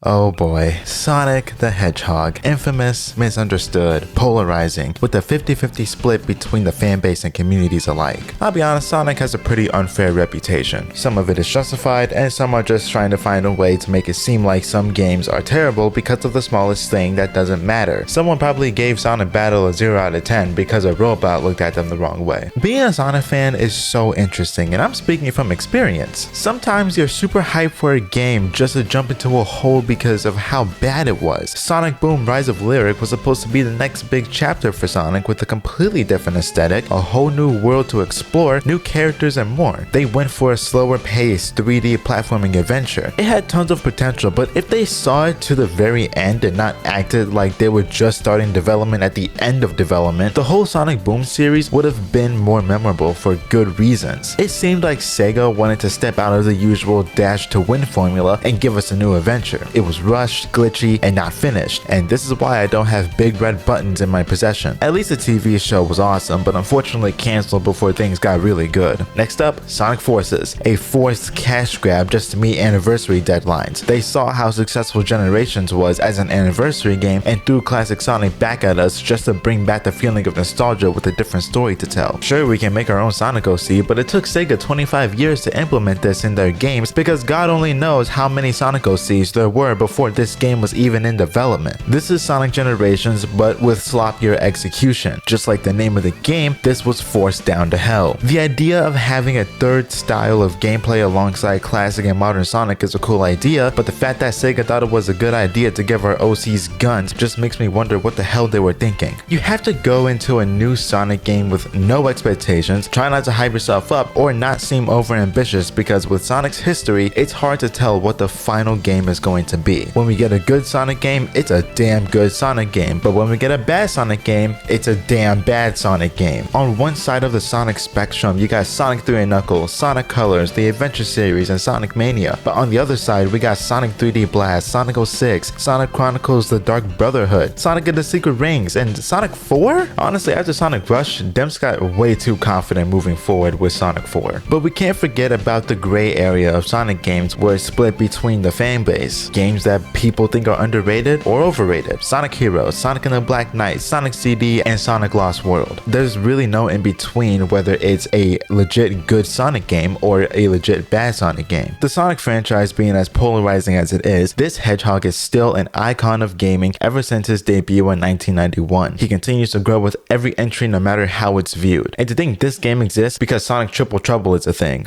Oh boy, Sonic the Hedgehog. Infamous, misunderstood, polarizing, with a 50-50 split between the fanbase and communities alike. I'll be honest, Sonic has a pretty unfair reputation. Some of it is justified, and some are just trying to find a way to make it seem like some games are terrible because of the smallest thing that doesn't matter. Someone probably gave Sonic Battle a 0 out of 10 because a robot looked at them the wrong way. Being a Sonic fan is so interesting, and I'm speaking from experience. Sometimes you're super hyped for a game just to jump into a hole because of how bad it was. Sonic Boom Rise of Lyric was supposed to be the next big chapter for Sonic with a completely different aesthetic, a whole new world to explore, new characters and more. They went for a slower paced 3D platforming adventure. It had tons of potential, but if they saw it to the very end and not acted like they were just starting development at the end of development, the whole Sonic Boom series would have been more memorable for good reasons. It seemed like Sega wanted to step out of the usual dash to win formula and give us a new adventure. It was rushed, glitchy, and not finished, and this is why I don't have big red buttons in my possession. At least the TV show was awesome, but unfortunately canceled before things got really good. Next up, Sonic Forces, a forced cash grab just to meet anniversary deadlines. They saw how successful Generations was as an anniversary game and threw classic Sonic back at us just to bring back the feeling of nostalgia with a different story to tell. Sure, we can make our own Sonic OC, but it took Sega 25 years to implement this in their games because God only knows how many Sonic OCs there were before this game was even in development. This is Sonic Generations, but with sloppier execution. Just like the name of the game, this was forced down to hell. The idea of having a third style of gameplay alongside classic and modern Sonic is a cool idea, but the fact that Sega thought it was a good idea to give our OCs guns just makes me wonder what the hell they were thinking. You have to go into a new Sonic game with no expectations, try not to hype yourself up, or not seem overambitious, because with Sonic's history, it's hard to tell what the final game is going to be. When we get a good Sonic game, it's a damn good Sonic game, but when we get a bad Sonic game, it's a damn bad Sonic game. On one side of the Sonic spectrum, you got Sonic 3 and Knuckles, Sonic Colors, the Adventure Series, and Sonic Mania, but on the other side, we got Sonic 3D Blast, Sonic 06, Sonic Chronicles The Dark Brotherhood, Sonic and the Secret Rings, and Sonic 4? Honestly, after Sonic Rush, Demps got way too confident moving forward with Sonic 4. But we can't forget about the gray area of Sonic games where it's split between the fanbase. Games that people think are underrated or overrated. Sonic Heroes, Sonic and the Black Knight, Sonic CD, and Sonic Lost World. There's really no in between whether it's a legit good Sonic game or a legit bad Sonic game. The Sonic franchise being as polarizing as it is, this Hedgehog is still an icon of gaming ever since his debut in 1991. He continues to grow with every entry no matter how it's viewed. And to think this game exists because Sonic Triple Trouble is a thing.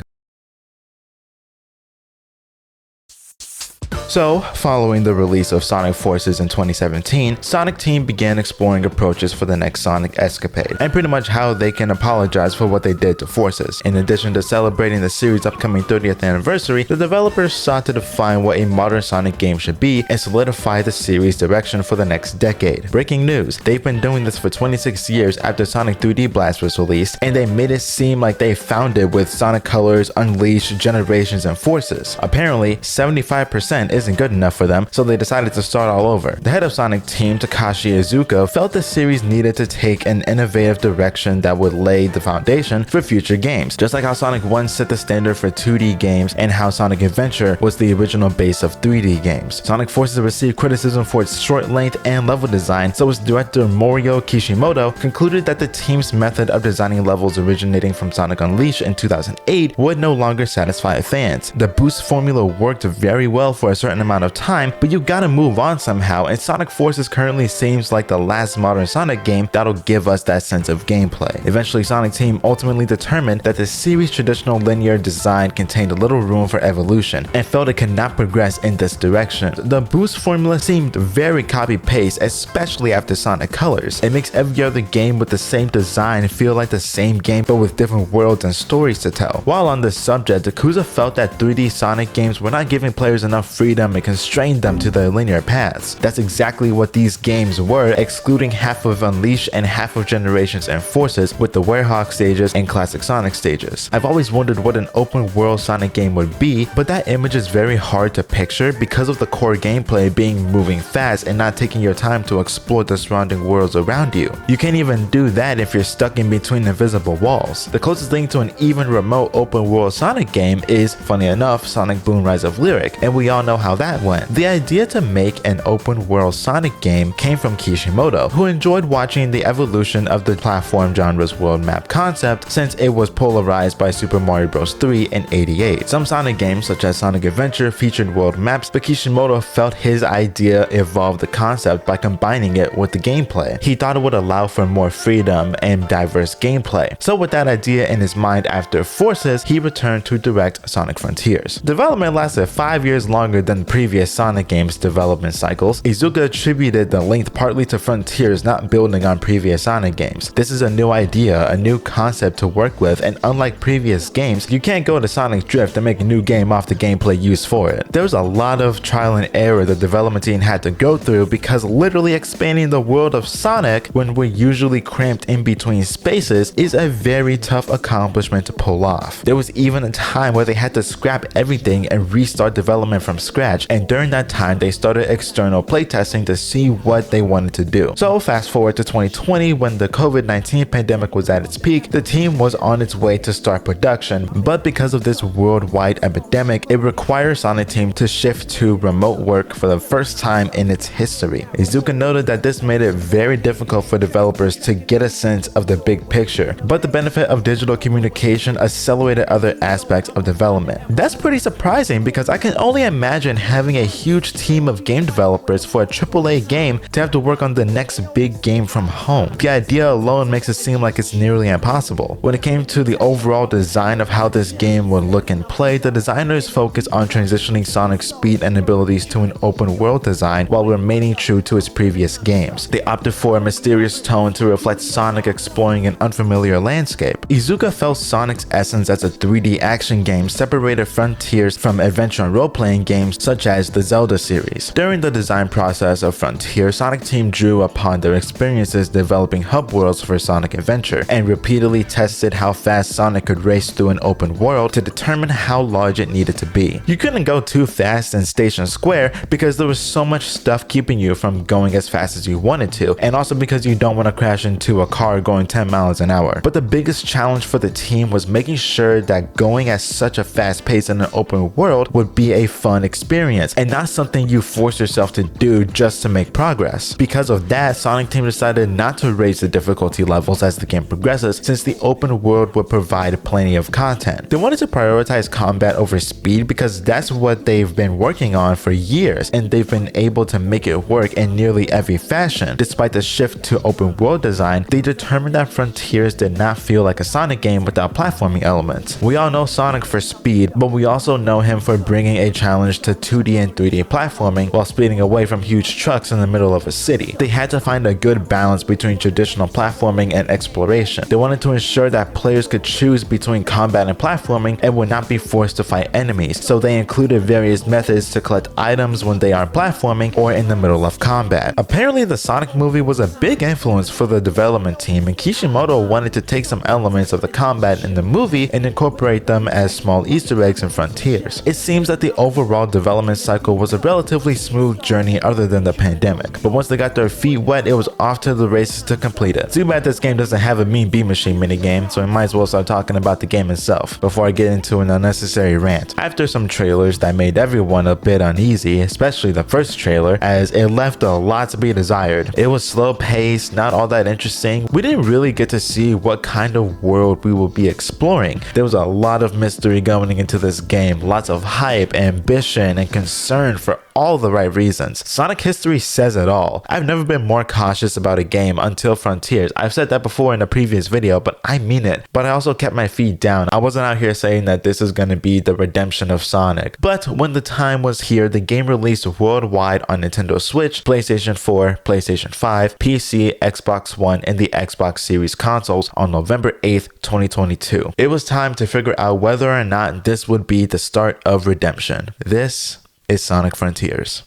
So, following the release of Sonic Forces in 2017, Sonic Team began exploring approaches for the next Sonic escapade, and pretty much how they can apologize for what they did to Forces. In addition to celebrating the series' upcoming 30th anniversary, the developers sought to define what a modern Sonic game should be and solidify the series' direction for the next decade. Breaking news, they've been doing this for 26 years after Sonic 3D Blast was released, and they made it seem like they found it with Sonic Colors, Unleashed, Generations, and Forces. Apparently, 75% isn't good enough for them, so they decided to start all over. The head of Sonic Team, Takashi Iizuka, felt the series needed to take an innovative direction that would lay the foundation for future games, just like how Sonic 1 set the standard for 2D games and how Sonic Adventure was the original base of 3D games. Sonic Forces received criticism for its short length and level design, so its director Morio Kishimoto concluded that the team's method of designing levels originating from Sonic Unleashed in 2008 would no longer satisfy fans. The boost formula worked very well for a certain amount of time, but you gotta move on somehow, and Sonic Forces currently seems like the last modern Sonic game that'll give us that sense of gameplay. Eventually, Sonic Team ultimately determined that the series' traditional linear design contained little room for evolution, and felt it could not progress in this direction. The boost formula seemed very copy-paste, especially after Sonic Colors. It makes every other game with the same design feel like the same game, but with different worlds and stories to tell. While on this subject, Yakuza felt that 3D Sonic games were not giving players enough freedom and constrained them to their linear paths. That's exactly what these games were, excluding half of Unleashed and half of Generations and Forces with the Werehog stages and classic Sonic stages. I've always wondered what an open world Sonic game would be, but that image is very hard to picture because of the core gameplay being moving fast and not taking your time to explore the surrounding worlds around you. You can't even do that if you're stuck in between invisible walls. The closest thing to an even remote open world Sonic game is, funny enough, Sonic Boom Rise of Lyric, and we all know how that went. The idea to make an open world Sonic game came from Kishimoto, who enjoyed watching the evolution of the platform genre's world map concept since it was polarized by Super Mario Bros. 3 in '88. Some Sonic games, such as Sonic Adventure, featured world maps, but Kishimoto felt his idea evolved the concept by combining it with the gameplay. He thought it would allow for more freedom and diverse gameplay. So with that idea in his mind after Forces, he returned to direct Sonic Frontiers. Development lasted 5 years longer than previous Sonic games' development cycles. Iizuka attributed the length partly to Frontiers not building on previous Sonic games. This is a new idea, a new concept to work with, and unlike previous games, you can't go to Sonic Drift and make a new game off the gameplay used for it. There was a lot of trial and error the development team had to go through because literally expanding the world of Sonic when we're usually cramped in between spaces is a very tough accomplishment to pull off. There was even a time where they had to scrap everything and restart development from scratch, and during that time they started external playtesting to see what they wanted to do. So fast forward to 2020 when the COVID-19 pandemic was at its peak, the team was on its way to start production, but because of this worldwide epidemic, it required Sonic Team to shift to remote work for the first time in its history. Iizuka noted that this made it very difficult for developers to get a sense of the big picture, but the benefit of digital communication accelerated other aspects of development. That's pretty surprising because I can only imagine having a huge team of game developers for a AAA game to have to work on the next big game from home. The idea alone makes it seem like it's nearly impossible. When it came to the overall design of how this game would look and play, the designers focused on transitioning Sonic's speed and abilities to an open world design while remaining true to its previous games. They opted for a mysterious tone to reflect Sonic exploring an unfamiliar landscape. Iizuka felt Sonic's essence as a 3D action game separated Frontiers from adventure and role-playing games such as the Zelda series. During the design process of Frontier, Sonic Team drew upon their experiences developing hub worlds for Sonic Adventure and repeatedly tested how fast Sonic could race through an open world to determine how large it needed to be. You couldn't go too fast in Station Square because there was so much stuff keeping you from going as fast as you wanted to, and also because you don't want to crash into a car going 10 miles an hour. But the biggest challenge for the team was making sure that going at such a fast pace in an open world would be a fun experience and not something you force yourself to do just to make progress. Because of that, Sonic Team decided not to raise the difficulty levels as the game progresses, since the open world would provide plenty of content. They wanted to prioritize combat over speed because that's what they've been working on for years, and they've been able to make it work in nearly every fashion. Despite the shift to open world design, they determined that Frontiers did not feel like a Sonic game without platforming elements. We all know Sonic for speed, but we also know him for bringing a challenge to 2D and 3D platforming while speeding away from huge trucks in the middle of a city. They had to find a good balance between traditional platforming and exploration. They wanted to ensure that players could choose between combat and platforming and would not be forced to fight enemies, so they included various methods to collect items when they are platforming or in the middle of combat. Apparently, the Sonic movie was a big influence for the development team, and Kishimoto wanted to take some elements of the combat in the movie and incorporate them as small Easter eggs in Frontiers. It seems that the overall development cycle was a relatively smooth journey other than the pandemic, but once they got their feet wet, it was off to the races to complete it. Too bad this game doesn't have a Mean Bee Machine minigame, so I might as well start talking about the game itself before I get into an unnecessary rant. After some trailers that made everyone a bit uneasy, especially the first trailer, as it left a lot to be desired. It was slow paced, not all that interesting. We didn't really get to see what kind of world we will be exploring. There was a lot of mystery going into this game, lots of hype, ambition, and concern for all the right reasons. Sonic history says it all. I've never been more cautious about a game until Frontiers. I've said that before in a previous video, but I mean it. But I also kept my feet down. I wasn't out here saying that this is going to be the redemption of Sonic. But when the time was here, the game released worldwide on Nintendo Switch, PlayStation 4, PlayStation 5, PC, Xbox One, and the Xbox Series consoles on November 8th, 2022. It was time to figure out whether or not this would be the start of redemption. This is Sonic Frontiers.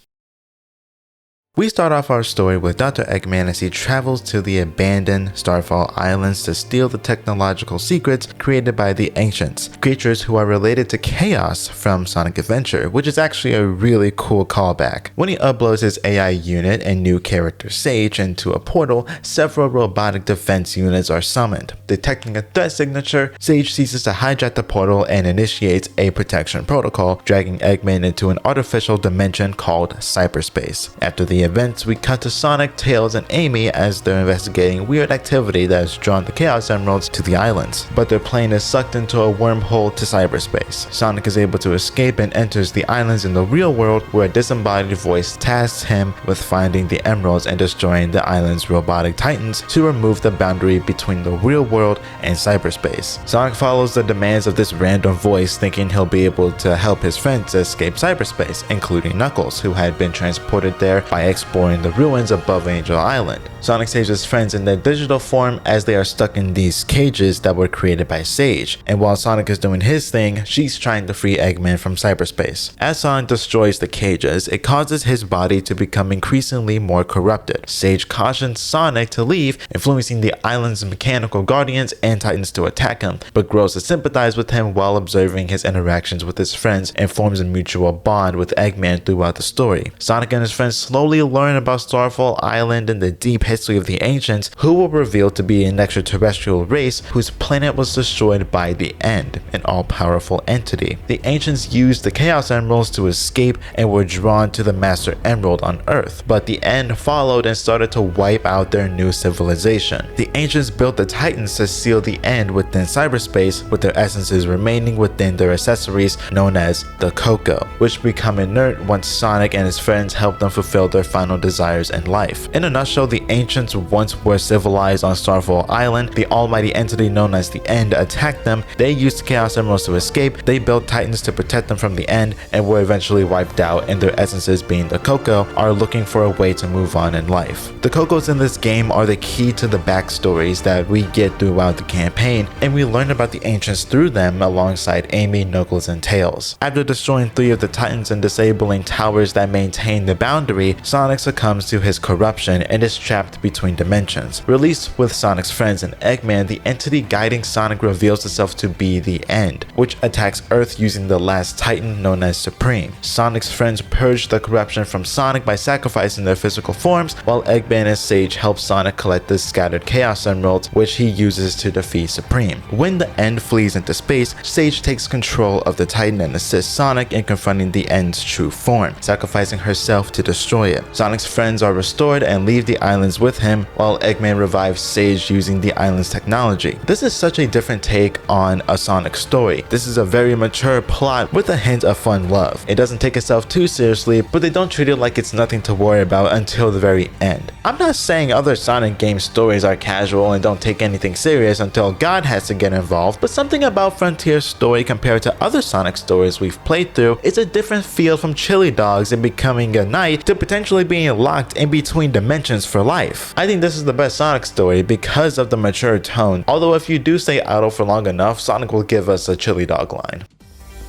We start off our story with Dr. Eggman as he travels to the abandoned Starfall Islands to steal the technological secrets created by the Ancients, creatures who are related to Chaos from Sonic Adventure, which is actually a really cool callback. When he uploads his AI unit and new character Sage into a portal, several robotic defense units are summoned. Detecting a threat signature, Sage ceases to hijack the portal and initiates a protection protocol, dragging Eggman into an artificial dimension called cyberspace. After the events, we cut to Sonic, Tails, and Amy as they're investigating weird activity that has drawn the Chaos Emeralds to the islands, but their plane is sucked into a wormhole to cyberspace. Sonic is able to escape and enters the islands in the real world, where a disembodied voice tasks him with finding the emeralds and destroying the island's robotic titans to remove the boundary between the real world and cyberspace. Sonic follows the demands of this random voice, thinking he'll be able to help his friends escape cyberspace, including Knuckles, who had been transported there by exploring the ruins above Angel Island. Sonic saves his friends in their digital form as they are stuck in these cages that were created by Sage, and while Sonic is doing his thing, she's trying to free Eggman from cyberspace. As Sonic destroys the cages, it causes his body to become increasingly more corrupted. Sage cautions Sonic to leave, influencing the island's mechanical guardians and titans to attack him, but grows to sympathize with him while observing his interactions with his friends and forms a mutual bond with Eggman throughout the story. Sonic and his friends slowly learn about Starfall Island and the deep history of the Ancients, who will reveal to be an extraterrestrial race whose planet was destroyed by the End, an all-powerful entity. The Ancients used the Chaos Emeralds to escape and were drawn to the Master Emerald on Earth, but the End followed and started to wipe out their new civilization. The Ancients built the Titans to seal the End within cyberspace, with their essences remaining within their accessories known as the Coco, which become inert once Sonic and his friends help them fulfill their final desires in life. In a nutshell, the Ancients once were civilized on Starfall Island. The almighty entity known as the End attacked them. They used Chaos Emeralds to escape. They built Titans to protect them from the End and were eventually wiped out, and their essences, being the Coco, are looking for a way to move on in life. The Cocos in this game are the key to the backstories that we get throughout the campaign, and we learn about the Ancients through them alongside Amy, Knuckles, and Tails. After destroying 3 of the Titans and disabling towers that maintain the boundary, Sonic succumbs to his corruption and is trapped between dimensions. Released with Sonic's friends and Eggman, the entity guiding Sonic reveals itself to be the End, which attacks Earth using the last Titan known as Supreme. Sonic's friends purge the corruption from Sonic by sacrificing their physical forms, while Eggman and Sage help Sonic collect the scattered Chaos Emeralds, which he uses to defeat Supreme. When the End flees into space, Sage takes control of the Titan and assists Sonic in confronting the End's true form, sacrificing herself to destroy it. Sonic's friends are restored and leave the islands with him, while Eggman revives Sage using the island's technology. This is such a different take on a Sonic story. This is a very mature plot with a hint of fun love. It doesn't take itself too seriously, but they don't treat it like it's nothing to worry about until the very end. I'm not saying other Sonic game stories are casual and don't take anything serious until God has to get involved, but something about Frontier's story compared to other Sonic stories we've played through is a different feel, from chili dogs and becoming a knight to potentially being locked in between dimensions for life. I think this is the best Sonic story because of the mature tone, although if you do stay idle for long enough, Sonic will give us a chili dog line.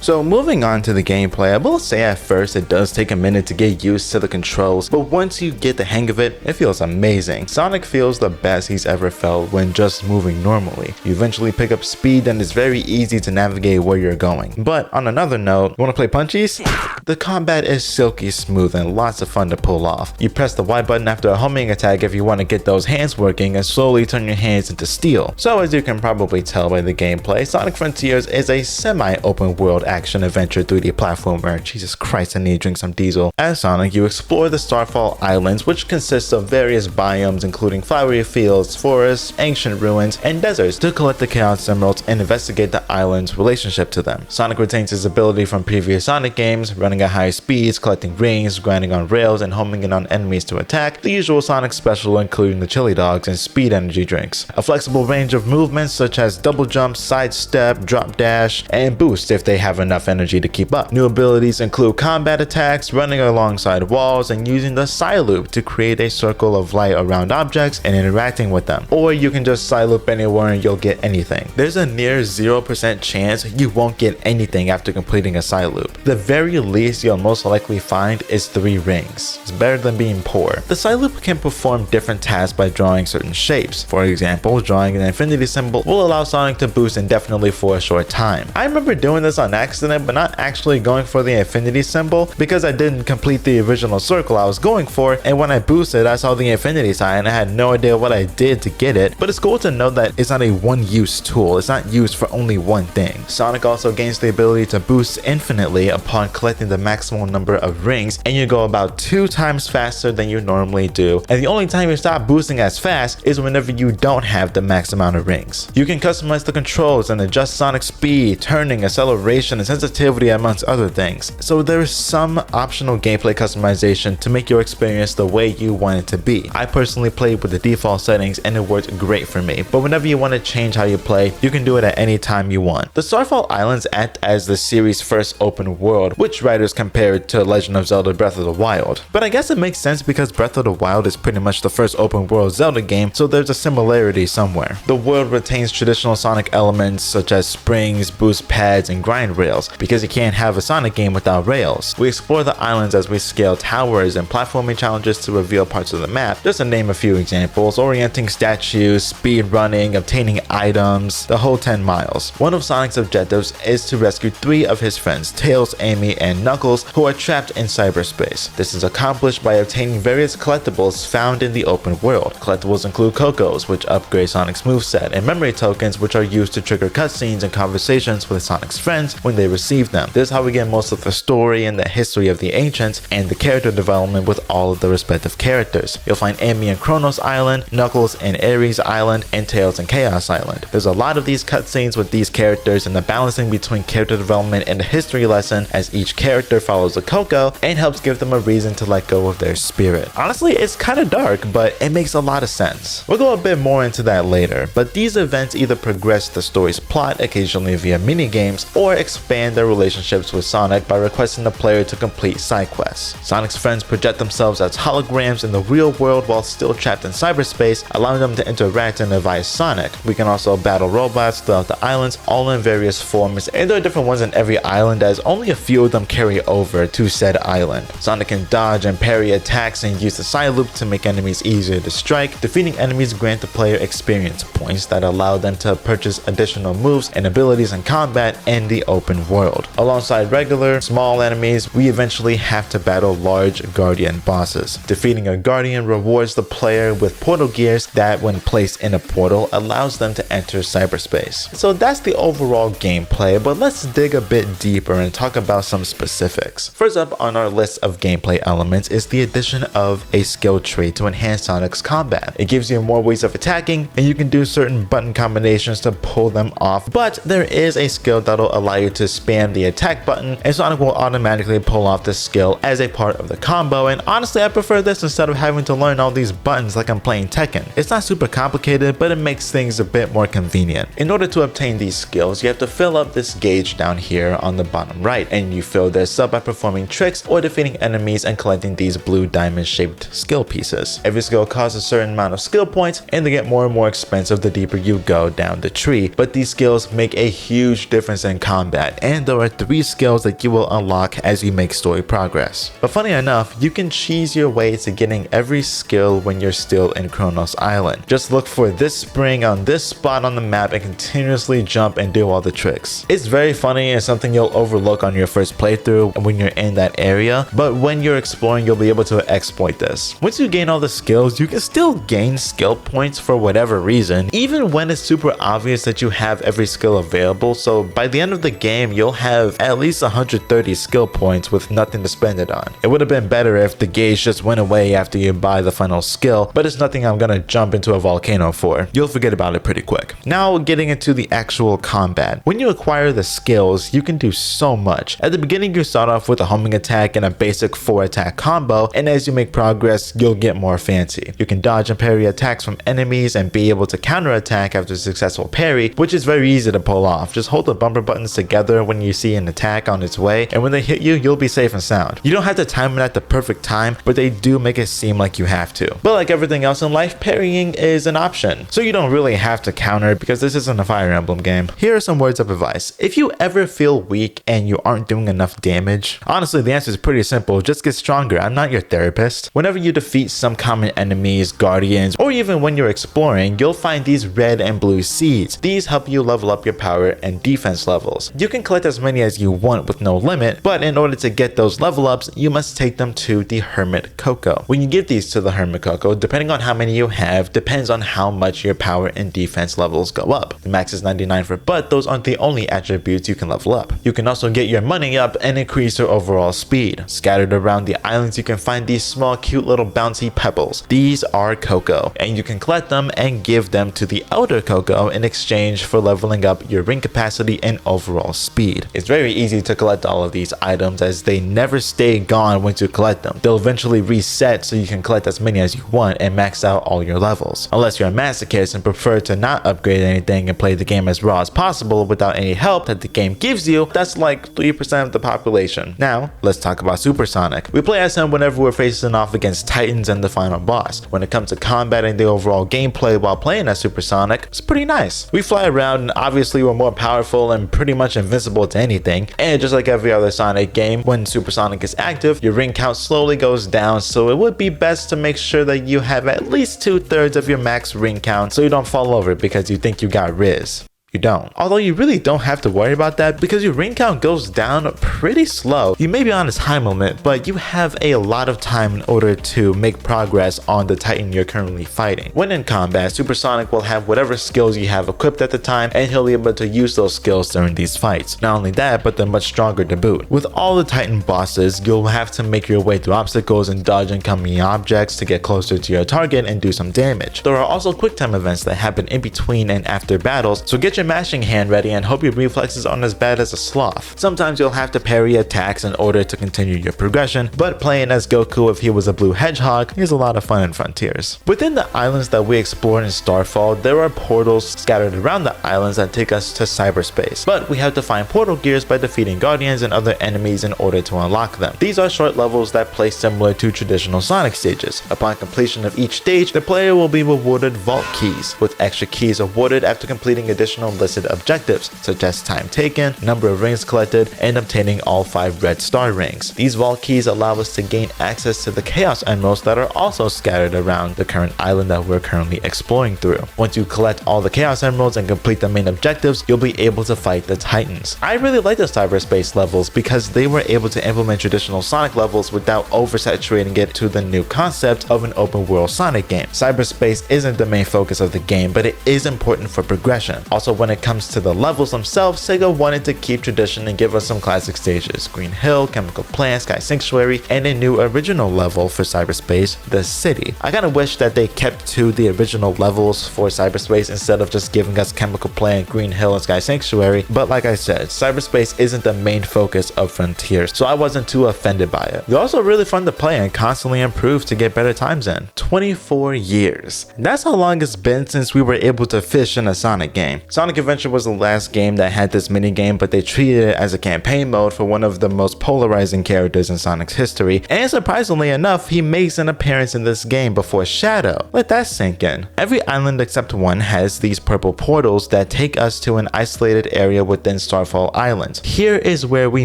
So moving on to the gameplay, I will say at first it does take a minute to get used to the controls, but once you get the hang of it, it feels amazing. Sonic feels the best he's ever felt when just moving normally. You eventually pick up speed and it's very easy to navigate where you're going. But on another note, you wanna play punchies? The combat is silky smooth and lots of fun to pull off. You press the Y button after a homing attack if you want to get those hands working and slowly turn your hands into steel. So as you can probably tell by the gameplay, Sonic Frontiers is a semi-open world action-adventure 3D platformer. Jesus Christ, I need to drink some diesel. As Sonic, you explore the Starfall Islands, which consists of various biomes including flowery fields, forests, ancient ruins, and deserts, to collect the Chaos Emeralds and investigate the island's relationship to them. Sonic retains his ability from previous Sonic games, running at high speeds, collecting rings, grinding on rails, and homing in on enemies to attack, the usual Sonic special including the chili dogs and speed energy drinks. A flexible range of movements such as double jump, sidestep, drop dash, and boost if they have enough energy to keep up. New abilities include combat attacks, running alongside walls, and using the side loop to create a circle of light around objects and interacting with them. Or you can just side loop anywhere and you'll get anything. There's a near 0% chance you won't get anything after completing a side loop. The very least you'll most likely find is 3 rings. It's better than being poor. The side loop can perform different tasks by drawing certain shapes. For example, drawing an infinity symbol will allow Sonic to boost indefinitely for a short time. I remember doing this on accident, but not actually going for the infinity symbol because I didn't complete the original circle I was going for, and when I boosted I saw the infinity sign and I had no idea what I did to get it. But it's cool to know that it's not a one-use tool. It's not used for only one thing. Sonic also gains the ability to boost infinitely upon collecting the maximum number of rings, and you go about 2 times faster than you normally do, and the only time you stop boosting as fast is whenever you don't have the max amount of rings. You can customize the controls and adjust Sonic's speed, turning, acceleration, and sensitivity amongst other things, so there is some optional gameplay customization to make your experience the way you want it to be. I personally played with the default settings and it worked great for me, but whenever you want to change how you play, you can do it at any time you want. The Starfall Islands act as the series' first open world, which writers compared to Legend of Zelda Breath of the Wild. But I guess it makes sense because Breath of the Wild is pretty much the first open world Zelda game, so there's a similarity somewhere. The world retains traditional Sonic elements such as springs, boost pads, and grind rails, because you can't have a Sonic game without rails. We explore the islands as we scale towers and platforming challenges to reveal parts of the map, just to name a few examples: orienting statues, speed running, obtaining items, the whole 10 miles. One of Sonic's objectives is to rescue 3 of his friends, Tails, Amy, and Knuckles, who are trapped in cyberspace. This is accomplished by obtaining various collectibles found in the open world. Collectibles include Cocos, which upgrade Sonic's moveset, and memory tokens, which are used to trigger cutscenes and conversations with Sonic's friends when they receive them. This is how we get most of the story and the history of the ancients and the character development with all of the respective characters. You'll find Amy in Kronos Island, Knuckles in Ares Island, and Tails in Chaos Island. There's a lot of these cutscenes with these characters and the balancing between character development and the history lesson, as each character follows a Coco and helps give them a reason to let go of their spirit. Honestly, it's kind of dark, but it makes a lot of sense. We'll go a bit more into that later, but these events either progress the story's plot, occasionally via minigames, or expand their relationships with Sonic by requesting the player to complete side quests. Sonic's friends project themselves as holograms in the real world while still trapped in cyberspace, allowing them to interact and advise Sonic. We can also battle robots throughout the islands, all in various forms, and there are different ones in every island, as only a few of them carry over to said island. Sonic can dodge and parry attacks and use the side loop to make enemies easier to strike. Defeating enemies grant the player experience points that allow them to purchase additional moves and abilities in combat in the open world. Alongside regular, small enemies, we eventually have to battle large Guardian bosses. Defeating a Guardian rewards the player with portal gears that, when placed in a portal, allows them to enter cyberspace. So that's the overall gameplay, but let's dig a bit deeper and talk about some specifics. First up on our list of gameplay elements is the addition of a skill tree to enhance Sonic's combat. It gives you more ways of attacking, and you can do certain button combinations to pull them off, but there is a skill that'll allow you to spam the attack button, and Sonic will automatically pull off this skill as a part of the combo. And honestly, I prefer this instead of having to learn all these buttons like I'm playing Tekken. It's not super complicated, but it makes things a bit more convenient. In order to obtain these skills, you have to fill up this gauge down here on the bottom right, and you fill this up by performing tricks or defeating enemies and collecting these blue diamond shaped skill pieces. Every skill costs a certain amount of skill points, and they get more and more expensive the deeper you go down the tree, but these skills make a huge difference in combat, and there are 3 skills that you will unlock as you make story progress. But funny enough, you can cheese your way to getting every skill when you're still in Kronos Island. Just look for this spring on this spot on the map and continuously jump and do all the tricks. It's very funny and something you'll overlook on your first playthrough when you're in that area, but when you're exploring, you'll be able to exploit this. Once you gain all the skills, you can still gain skill points for whatever reason, even when it's super obvious that you have every skill available. So by the end of the game, you'll have at least 130 skill points with nothing to spend it on. It would have been better if the gauge just went away after you buy the final skill, but it's nothing I'm gonna jump into a volcano for. You'll forget about it pretty quick. Now getting into the actual combat. When you acquire the skills, you can do so much. At the beginning, you start off with a homing attack and a basic 4-attack combo, and as you make progress, you'll get more fancy. You can dodge and parry attacks from enemies and be able to counterattack after a successful parry, which is very easy to pull off. Just hold the bumper buttons together shoulder when you see an attack on its way, and when they hit you, you'll be safe and sound. You don't have to time it at the perfect time, but they do make it seem like you have to. But like everything else in life, parrying is an option, so you don't really have to counter because this isn't a Fire Emblem game. Here are some words of advice. If you ever feel weak and you aren't doing enough damage, honestly the answer is pretty simple, just get stronger. I'm not your therapist. Whenever you defeat some common enemies, guardians, or even when you're exploring, you'll find these red and blue seeds. These help you level up your power and defense levels. You can collect as many as you want with no limit, but in order to get those level ups, you must take them to the Hermit Cocoa. When you give these to the Hermit Cocoa, depending on how many you have, depends on how much your power and defense levels go up. The max is 99 but those aren't the only attributes you can level up. You can also get your money up and increase your overall speed. Scattered around the islands, you can find these small cute little bouncy pebbles. These are cocoa, and you can collect them and give them to the Elder Cocoa in exchange for leveling up your ring capacity and overall speed. It's very easy to collect all of these items as they never stay gone once you collect them. They'll eventually reset so you can collect as many as you want and max out all your levels. Unless you're a masochist and prefer to not upgrade anything and play the game as raw as possible without any help that the game gives you, that's like 3% of the population. Now, let's talk about Super Sonic. We play as him whenever we're facing off against Titans and the final boss. When it comes to combat and the overall gameplay while playing as Super Sonic, it's pretty nice. We fly around and obviously we're more powerful and pretty much invincible to anything, and just like every other Sonic game, when Super Sonic is active, your ring count slowly goes down, so it would be best to make sure that you have at least 2/3 of your max ring count so you don't fall over because you think you got Riz. You don't. Although you really don't have to worry about that because your ring count goes down pretty slow. You may be on a time limit, but you have a lot of time in order to make progress on the Titan you're currently fighting. When in combat, Super Sonic will have whatever skills you have equipped at the time, and he'll be able to use those skills during these fights. Not only that, but they're much stronger to boot. With all the Titan bosses, you'll have to make your way through obstacles and dodge incoming objects to get closer to your target and do some damage. There are also quick time events that happen in between and after battles, so get your mashing hand ready and hope your reflexes aren't as bad as a sloth. Sometimes you'll have to parry attacks in order to continue your progression, but playing as Goku if he was a blue hedgehog is a lot of fun in Frontiers. Within the islands that we explore in Starfall, there are portals scattered around the islands that take us to cyberspace, but we have to find portal gears by defeating guardians and other enemies in order to unlock them. These are short levels that play similar to traditional Sonic stages. Upon completion of each stage, the player will be rewarded vault keys, with extra keys awarded after completing additional listed objectives, such as time taken, number of rings collected, and obtaining all 5 red star rings. These vault keys allow us to gain access to the Chaos Emeralds that are also scattered around the current island that we're currently exploring through. Once you collect all the Chaos Emeralds and complete the main objectives, you'll be able to fight the Titans. I really like the cyberspace levels because they were able to implement traditional Sonic levels without oversaturating it to the new concept of an open world Sonic game. Cyberspace isn't the main focus of the game, but it is important for progression. Also, when it comes to the levels themselves, Sega wanted to keep tradition and give us some classic stages: Green Hill, Chemical Plant, Sky Sanctuary, and a new original level for cyberspace, the City. I kinda wish that they kept to the original levels for cyberspace instead of just giving us Chemical Plant, Green Hill, and Sky Sanctuary, but like I said, cyberspace isn't the main focus of Frontiers, so I wasn't too offended by it. They're also really fun to play and constantly improve to get better times in. 24 years. That's how long it's been since we were able to fish in a Sonic game. Sonic Adventure was the last game that had this minigame, but they treated it as a campaign mode for one of the most polarizing characters in Sonic's history, and surprisingly enough, he makes an appearance in this game before Shadow. Let that sink in. Every island except one has these purple portals that take us to an isolated area within Starfall Island. Here is where we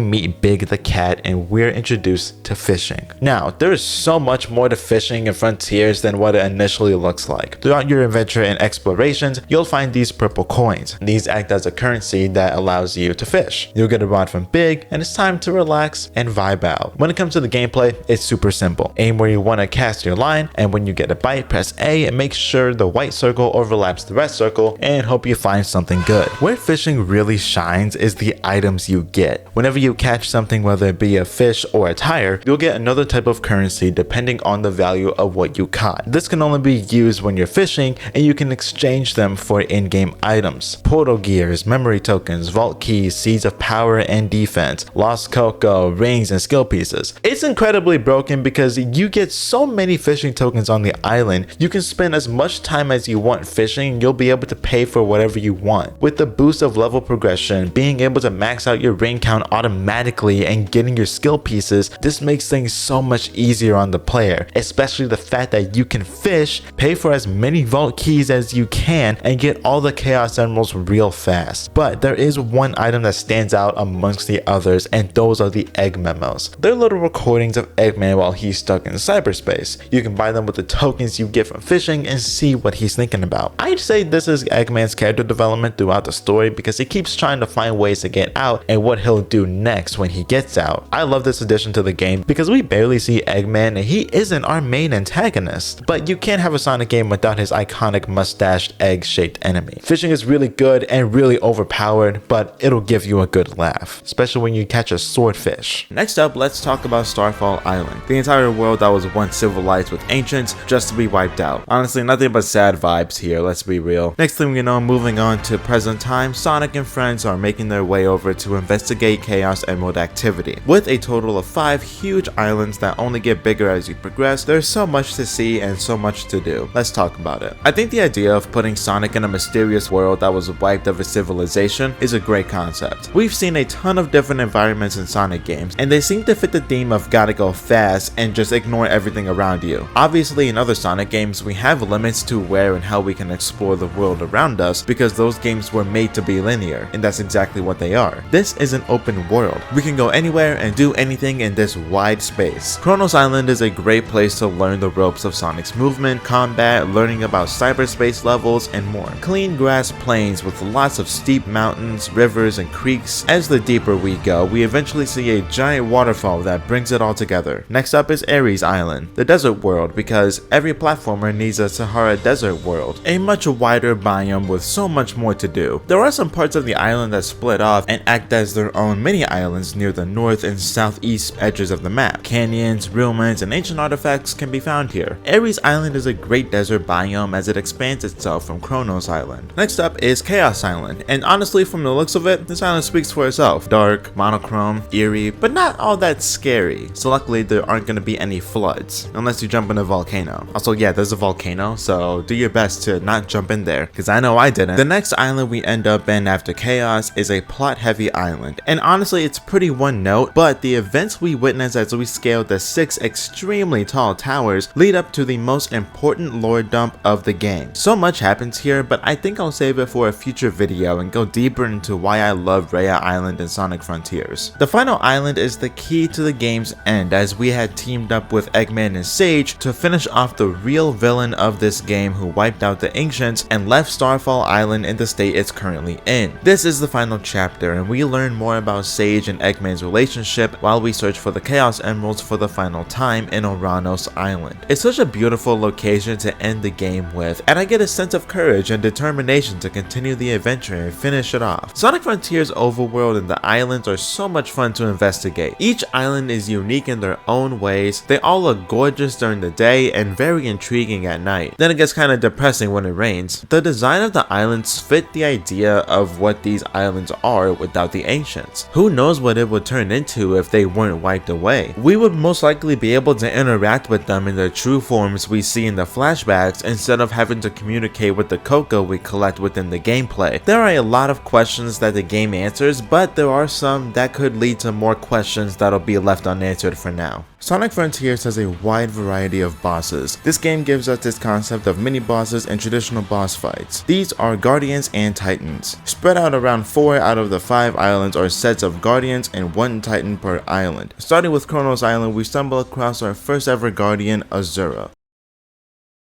meet Big the Cat and we're introduced to fishing. Now, there is so much more to fishing in Frontiers than what it initially looks like. Throughout your adventure and explorations, you'll find these purple coins. These act as a currency that allows you to fish. You'll get a rod from Big, and it's time to relax and vibe out. When it comes to the gameplay, it's super simple. Aim where you want to cast your line, and when you get a bite, press A and make sure the white circle overlaps the red circle, and hope you find something good. Where fishing really shines is the items you get. Whenever you catch something, whether it be a fish or a tire, you'll get another type of currency depending on the value of what you caught. This can only be used when you're fishing, and you can exchange them for in-game items. portal gears, memory tokens, vault keys, seeds of power and defense, lost cocoa, rings, and skill pieces. It's incredibly broken because you get so many fishing tokens on the island. You can spend as much time as you want fishing. You'll be able to pay for whatever you want. With the boost of level progression, being able to max out your ring count automatically and getting your skill pieces, this makes things so much easier on the player, especially the fact that you can fish, pay for as many vault keys as you can, and get all the chaos emeralds real fast. But there is one item that stands out amongst the others, and those are the egg memos. They're little recordings of Eggman while he's stuck in cyberspace. You can buy them with the tokens you get from fishing and see what he's thinking about. I'd say this is Eggman's character development throughout the story because he keeps trying to find ways to get out and what he'll do next when he gets out. I love this addition to the game because we barely see Eggman and he isn't our main antagonist. But you can't have a Sonic game without his iconic mustached egg-shaped enemy. Fishing is really good and really overpowered, but it'll give you a good laugh, especially when you catch a swordfish. Next up, let's talk about Starfall Island, the entire world that was once civilized with ancients just to be wiped out. Honestly, nothing but sad vibes here, let's be real. Next thing we know, moving on to present time, Sonic and friends are making their way over to investigate Chaos Emerald activity. With a total of 5 huge islands that only get bigger as you progress, there's so much to see and so much to do. Let's talk about it. I think the idea of putting Sonic in a mysterious world that was wiped of its civilization is a great concept. We've seen a ton of different environments in Sonic games, and they seem to fit the theme of gotta go fast and just ignore everything around you. Obviously, in other Sonic games, we have limits to where and how we can explore the world around us because those games were made to be linear, and that's exactly what they are. This is an open world. We can go anywhere and do anything in this wide space. Kronos Island is a great place to learn the ropes of Sonic's movement, combat, learning about cyberspace levels, and more. Clean grass plains with lots of steep mountains, rivers, and creeks. As the deeper we go, we eventually see a giant waterfall that brings it all together. Next up is Ares Island, the desert world, because every platformer needs a Sahara desert world, a much wider biome with so much more to do. There are some parts of the island that split off and act as their own mini islands near the north and southeast edges of the map. Canyons, ruins, and ancient artifacts can be found here. Ares Island is a great desert biome as it expands itself from Kronos Island. Next up is Chaos Island, and honestly from the looks of it, this island speaks for itself. Dark, monochrome, eerie, but not all that scary. So luckily there aren't going to be any floods, unless you jump in a volcano. Also yeah, there's a volcano, so do your best to not jump in there, because I know I didn't. The next island we end up in after Chaos is a plot heavy island, and honestly it's pretty one note, but the events we witness as we scale the 6 extremely tall towers lead up to the most important lore dump of the game. So much happens here, but I think I'll save it for a future video and go deeper into why I love Rhea Island and Sonic Frontiers. The final island is the key to the game's end, as we had teamed up with Eggman and Sage to finish off the real villain of this game who wiped out the ancients and left Starfall Island in the state it's currently in. This is the final chapter, and we learn more about Sage and Eggman's relationship while we search for the Chaos Emeralds for the final time in Oranos Island. It's such a beautiful location to end the game with, and I get a sense of courage and determination to continue the adventure and finish it off. Sonic Frontiers Overworld and the islands are so much fun to investigate. Each island is unique in their own ways. They all look gorgeous during the day and very intriguing at night. Then it gets kind of depressing when it rains. The design of the islands fit the idea of what these islands are without the ancients. Who knows what it would turn into if they weren't wiped away. We would most likely be able to interact with them in their true forms we see in the flashbacks instead of having to communicate with the cocoa we collect within the gameplay. There are a lot of questions that the game answers, but there are some that could lead to more questions that'll be left unanswered for now. Sonic Frontiers has a wide variety of bosses. This game gives us this concept of mini bosses and traditional boss fights. These are Guardians and Titans. Spread out around 4 out of the 5 islands are sets of Guardians and 1 Titan per island. Starting with Kronos Island, we stumble across our first ever Guardian, Azura.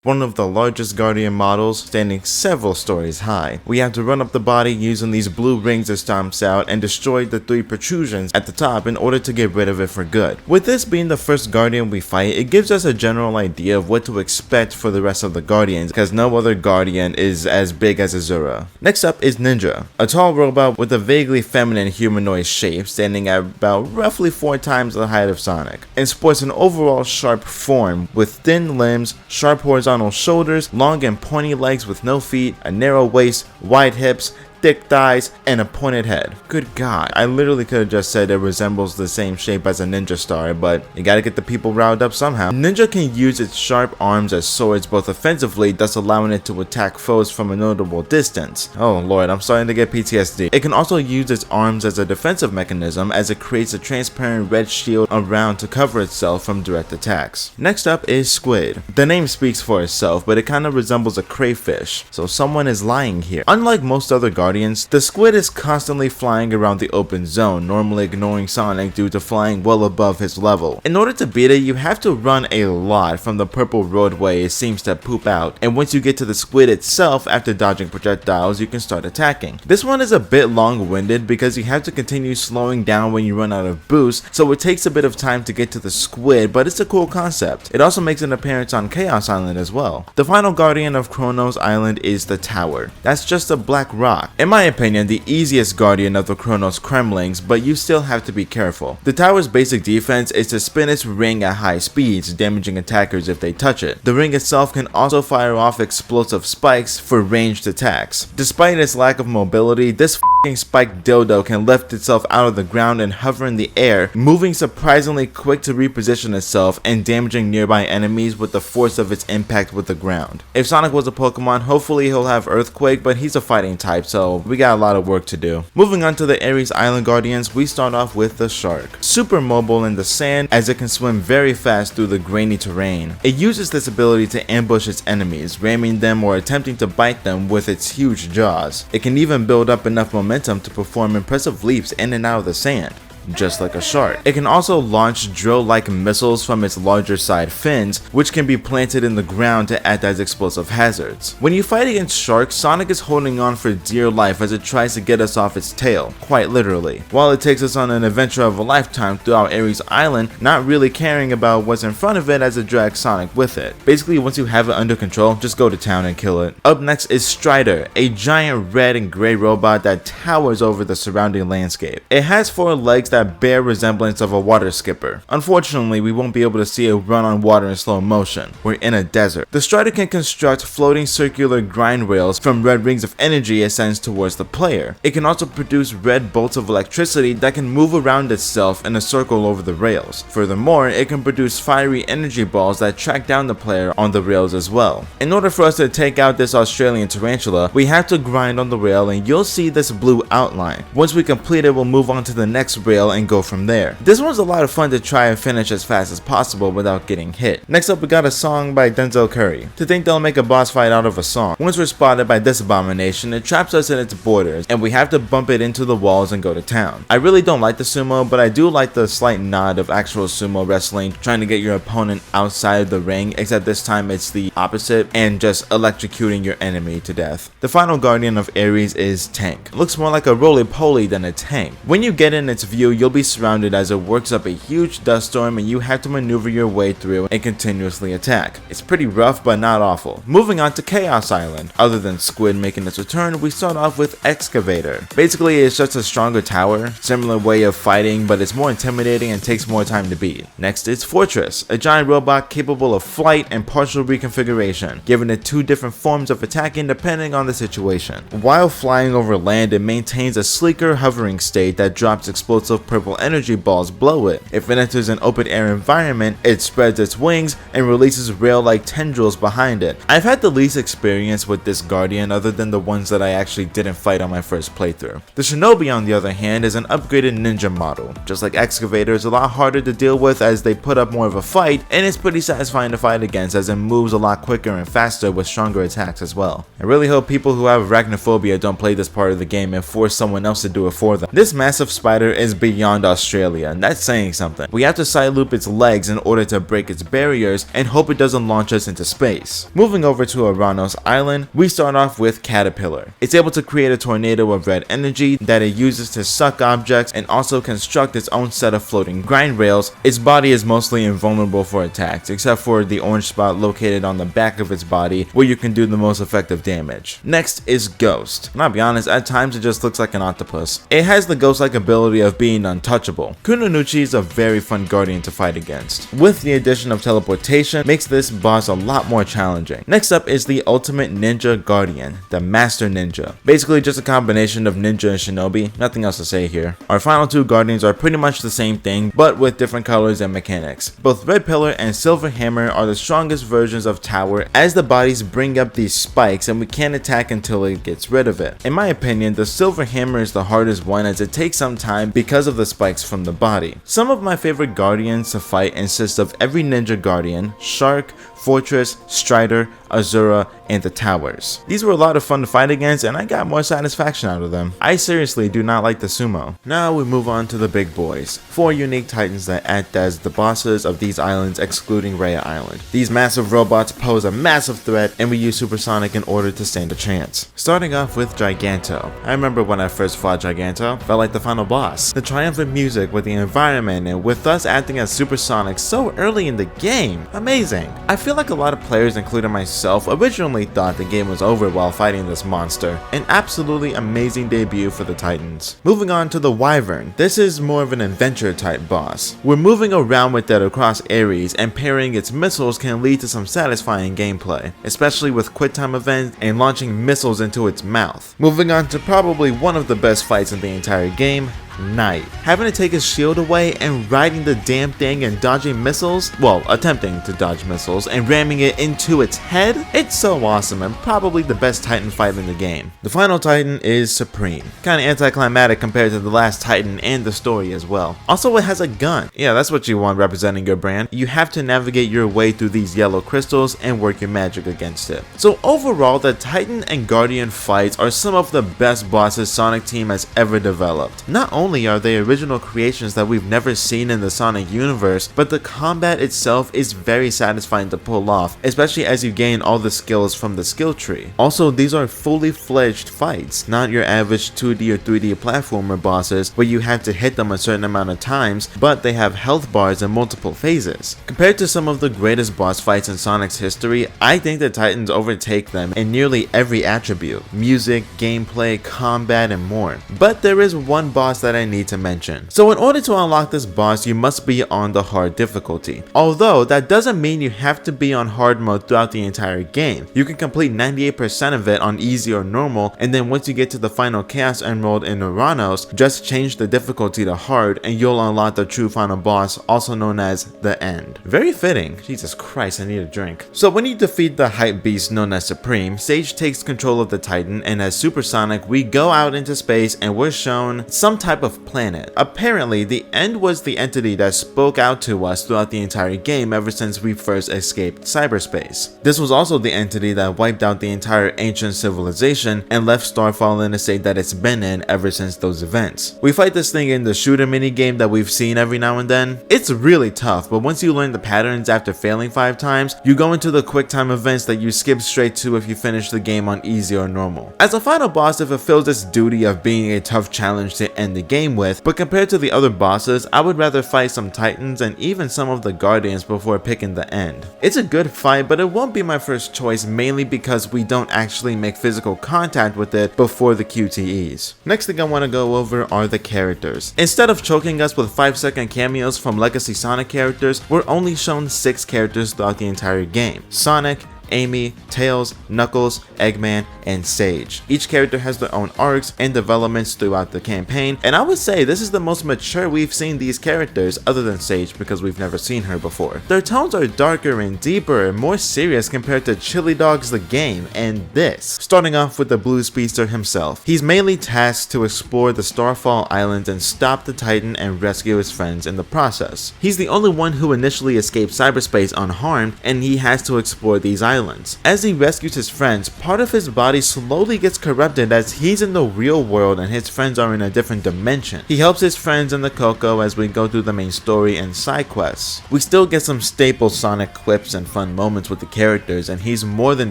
One of the largest Guardian models, standing several stories high. We have to run up the body using these blue rings it stomps out and destroy the 3 protrusions at the top in order to get rid of it for good. With this being the first Guardian we fight, it gives us a general idea of what to expect for the rest of the Guardians, because no other Guardian is as big as Azura. Next up is Ninja, a tall robot with a vaguely feminine humanoid shape, standing at about roughly 4 times the height of Sonic, and sports an overall sharp form with thin limbs, sharp horizontal shoulders, long and pointy legs with no feet, a narrow waist, wide hips, thick thighs, and a pointed head. Good God, I literally could have just said it resembles the same shape as a ninja star, but you gotta get the people riled up somehow. Ninja can use its sharp arms as swords both offensively, thus allowing it to attack foes from a notable distance. Oh lord, I'm starting to get PTSD. It can also use its arms as a defensive mechanism, as it creates a transparent red shield around to cover itself from direct attacks. Next up is squid. The name speaks for itself, but it kind of resembles a crayfish, so someone is lying here. Unlike most other guardians, the squid is constantly flying around the open zone, normally ignoring Sonic due to flying well above his level. In order to beat it, you have to run a lot from the purple roadway it seems to poop out, and once you get to the squid itself, after dodging projectiles, you can start attacking. This one is a bit long-winded because you have to continue slowing down when you run out of boost, so it takes a bit of time to get to the squid, but it's a cool concept. It also makes an appearance on Chaos Island as well. The final guardian of Kronos Island is the tower. That's just a black rock. In my opinion, the easiest guardian of the Kronos Kremlings, but you still have to be careful. The tower's basic defense is to spin its ring at high speeds, damaging attackers if they touch it. The ring itself can also fire off explosive spikes for ranged attacks. Despite its lack of mobility, this f***ing spiked dildo can lift itself out of the ground and hover in the air, moving surprisingly quick to reposition itself and damaging nearby enemies with the force of its impact with the ground. If Sonic was a Pokemon, hopefully he'll have Earthquake, but he's a fighting type, so we got a lot of work to do. Moving on to the Ares Island Guardians, we start off with the shark. Super mobile in the sand, as it can swim very fast through the grainy terrain. It uses this ability to ambush its enemies, ramming them or attempting to bite them with its huge jaws. It can even build up enough momentum to perform impressive leaps in and out of the sand, just like a shark. It can also launch drill-like missiles from its larger side fins, which can be planted in the ground to act as explosive hazards. When you fight against sharks, Sonic is holding on for dear life as it tries to get us off its tail, quite literally, while it takes us on an adventure of a lifetime throughout Ares Island, not really caring about what's in front of it as it drags Sonic with it. Basically, once you have it under control, just go to town and kill it. Up next is Strider, a giant red and gray robot that towers over the surrounding landscape. It has 4 legs that bear resemblance of a water skipper. Unfortunately, we won't be able to see it run on water in slow motion. We're in a desert. The Strider can construct floating circular grind rails from red rings of energy it sends towards the player. It can also produce red bolts of electricity that can move around itself in a circle over the rails. Furthermore, it can produce fiery energy balls that track down the player on the rails as well. In order for us to take out this Australian tarantula, we have to grind on the rail, and you'll see this blue outline. Once we complete it, we'll move on to the next rail and go from there. This one's a lot of fun to try and finish as fast as possible without getting hit. Next up, we got a song by Denzel Curry. To think they'll make a boss fight out of a song. Once we're spotted by this abomination, it traps us in its borders, and we have to bump it into the walls and go to town. I really don't like the sumo, but I do like the slight nod of actual sumo wrestling, trying to get your opponent outside of the ring, except this time it's the opposite, and just electrocuting your enemy to death. The final guardian of Ares is Tank. It looks more like a roly-poly than a tank. When you get in its view, you'll be surrounded as it works up a huge dust storm, and you have to maneuver your way through and continuously attack. It's pretty rough, but not awful. Moving on to Chaos Island. Other than Squid making its return, we start off with Excavator. Basically, it's just a stronger tower, similar way of fighting, but it's more intimidating and takes more time to beat. Next is Fortress, a giant robot capable of flight and partial reconfiguration, giving it 2 different forms of attacking depending on the situation. While flying over land, it maintains a sleeker hovering state that drops explosive purple energy balls below it. If it enters an open air environment, it spreads its wings and releases rail-like tendrils behind it. I've had the least experience with this guardian other than the ones that I actually didn't fight on my first playthrough. The Shinobi, on the other hand, is an upgraded ninja model. Just like Excavator, it's a lot harder to deal with as they put up more of a fight, and it's pretty satisfying to fight against as it moves a lot quicker and faster with stronger attacks as well. I really hope people who have arachnophobia don't play this part of the game and force someone else to do it for them. This massive spider is beyond Australia, and that's saying something. We have to side loop its legs in order to break its barriers and hope it doesn't launch us into space. Moving over to Aranos Island, we start off with Caterpillar. It's able to create a tornado of red energy that it uses to suck objects and also construct its own set of floating grind rails. Its body is mostly invulnerable for attacks, except for the orange spot located on the back of its body where you can do the most effective damage. Next is Ghost. And I'll be honest, at times it just looks like an octopus. It has the ghost-like ability of being deemed untouchable. Kunonuchi is a very fun guardian to fight against. With the addition of teleportation, makes this boss a lot more challenging. Next up is the ultimate ninja guardian, the Master Ninja. Basically just a combination of ninja and shinobi, nothing else to say here. Our final two guardians are pretty much the same thing, but with different colors and mechanics. Both Red Pillar and Silver Hammer are the strongest versions of Tower, as the bodies bring up these spikes and we can't attack until it gets rid of it. In my opinion, the Silver Hammer is the hardest one as it takes some time because of the spikes from the body. Some of my favorite guardians to fight consist of every ninja guardian, Shark, Fortress, Strider, Azura, and the towers. These were a lot of fun to fight against and I got more satisfaction out of them. I seriously do not like the sumo. Now we move on to the big boys. 4 unique titans that act as the bosses of these islands excluding Rhea Island. These massive robots pose a massive threat and we use Supersonic in order to stand a chance. Starting off with Giganto. I remember when I first fought Giganto, felt like the final boss. The triumphant music with the environment and with us acting as Supersonic so early in the game. Amazing. I feel like a lot of players, including myself, originally thought the game was over while fighting this monster. An absolutely amazing debut for the Titans. Moving on to the Wyvern. This is more of an adventure type boss. We're moving around with it across areas and parrying its missiles can lead to some satisfying gameplay, especially with quick time events and launching missiles into its mouth. Moving on to probably one of the best fights in the entire game, Knight. Having to take his shield away and riding the damn thing and dodging missiles, well, attempting to dodge missiles and ramming it into its head, it's so awesome and probably the best Titan fight in the game. The final Titan is Supreme. Kinda anticlimactic compared to the last Titan and the story as well. Also, it has a gun. Yeah, that's what you want representing your brand. You have to navigate your way through these yellow crystals and work your magic against it. So overall, the Titan and Guardian fights are some of the best bosses Sonic Team has ever developed. Not only are they original creations that we've never seen in the Sonic universe, but the combat itself is very satisfying to pull off, especially as you gain all the skills from the skill tree. Also, these are fully fledged fights, not your average 2D or 3D platformer bosses where you have to hit them a certain amount of times, but they have health bars in multiple phases. Compared to some of the greatest boss fights in Sonic's history, I think the Titans overtake them in nearly every attribute: music, gameplay, combat, and more. But there is one boss that I need to mention. So in order to unlock this boss, you must be on the hard difficulty. Although that doesn't mean you have to be on hard mode throughout the entire game. You can complete 98% of it on easy or normal, and then once you get to the final Chaos Emerald in Uranus, just change the difficulty to hard and you'll unlock the true final boss, also known as the End. Very fitting. Jesus Christ, I need a drink. So when you defeat the hype beast known as Supreme, Sage takes control of the Titan, and as Supersonic, we go out into space and we're shown some type of planet. Apparently, the End was the entity that spoke out to us throughout the entire game ever since we first escaped cyberspace. This was also the entity that wiped out the entire ancient civilization and left Starfall in a state that it's been in ever since those events. We fight this thing in the shooter minigame that we've seen every now and then. It's really tough, but once you learn the patterns after failing 5 times, you go into the quick time events that you skip straight to if you finish the game on easy or normal. As a final boss, it fulfills its duty of being a tough challenge to end the game with, but compared to the other bosses, I would rather fight some Titans and even some of the Guardians before picking the End. It's a good fight, but it won't be my first choice, mainly because we don't actually make physical contact with it before the QTEs. Next thing I want to go over are the characters. Instead of choking us with 5-second cameos from Legacy Sonic characters, we're only shown 6 characters throughout the entire game: Sonic, Amy, Tails, Knuckles, Eggman, and Sage. Each character has their own arcs and developments throughout the campaign, and I would say this is the most mature we've seen these characters, other than Sage because we've never seen her before. Their tones are darker and deeper and more serious compared to Chili Dogs the game and this. Starting off with the Blue Speedster himself. He's mainly tasked to explore the Starfall Islands and stop the Titan and rescue his friends in the process. He's the only one who initially escaped cyberspace unharmed, and he has to explore these islands. As he rescues his friends, part of his body slowly gets corrupted as he's in the real world and his friends are in a different dimension. He helps his friends in the Coco as we go through the main story and side quests. We still get some staple Sonic clips and fun moments with the characters, and he's more than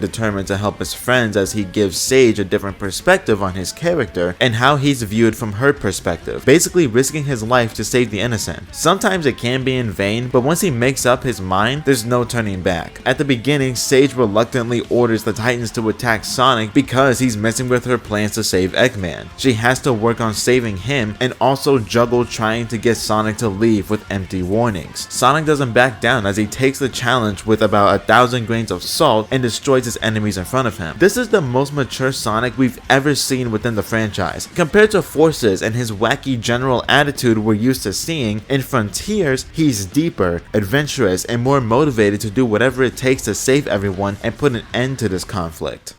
determined to help his friends as he gives Sage a different perspective on his character and how he's viewed from her perspective, basically risking his life to save the innocent. Sometimes it can be in vain, but once he makes up his mind, there's no turning back. At the beginning, Sage reluctantly orders the Titans to attack Sonic because he's messing with her plans to save Eggman. She has to work on saving him and also juggle trying to get Sonic to leave with empty warnings. Sonic doesn't back down as he takes the challenge with about 1,000 grains of salt and destroys his enemies in front of him. This is the most mature Sonic we've ever seen within the franchise. Compared to Forces and his wacky general attitude we're used to seeing, in Frontiers, he's deeper, adventurous, and more motivated to do whatever it takes to save everyone and put an end to this conflict.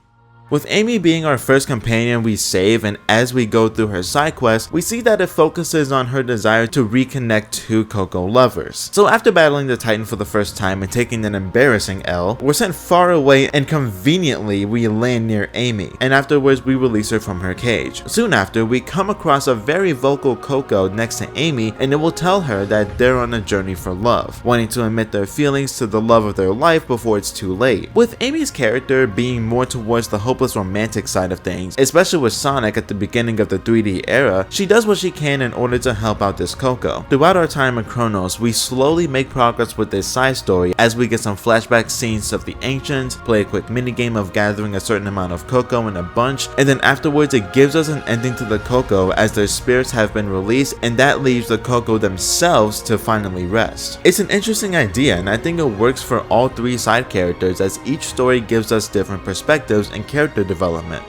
With Amy being our first companion we save, and as we go through her side quest, we see that it focuses on her desire to reconnect two Coco lovers. So after battling the Titan for the first time and taking an embarrassing L, we're sent far away and conveniently we land near Amy, and afterwards we release her from her cage. Soon after, we come across a very vocal Coco next to Amy, and it will tell her that they're on a journey for love, wanting to admit their feelings to the love of their life before it's too late. With Amy's character being more towards the hopeless romantic side of things, especially with Sonic at the beginning of the 3D era, she does what she can in order to help out this Coco. Throughout our time in Chronos, we slowly make progress with this side story as we get some flashback scenes of the ancients, play a quick minigame of gathering a certain amount of Coco in a bunch, and then afterwards it gives us an ending to the Coco as their spirits have been released, and that leaves the Coco themselves to finally rest. It's an interesting idea, and I think it works for all three side characters as each story gives us different perspectives and character development.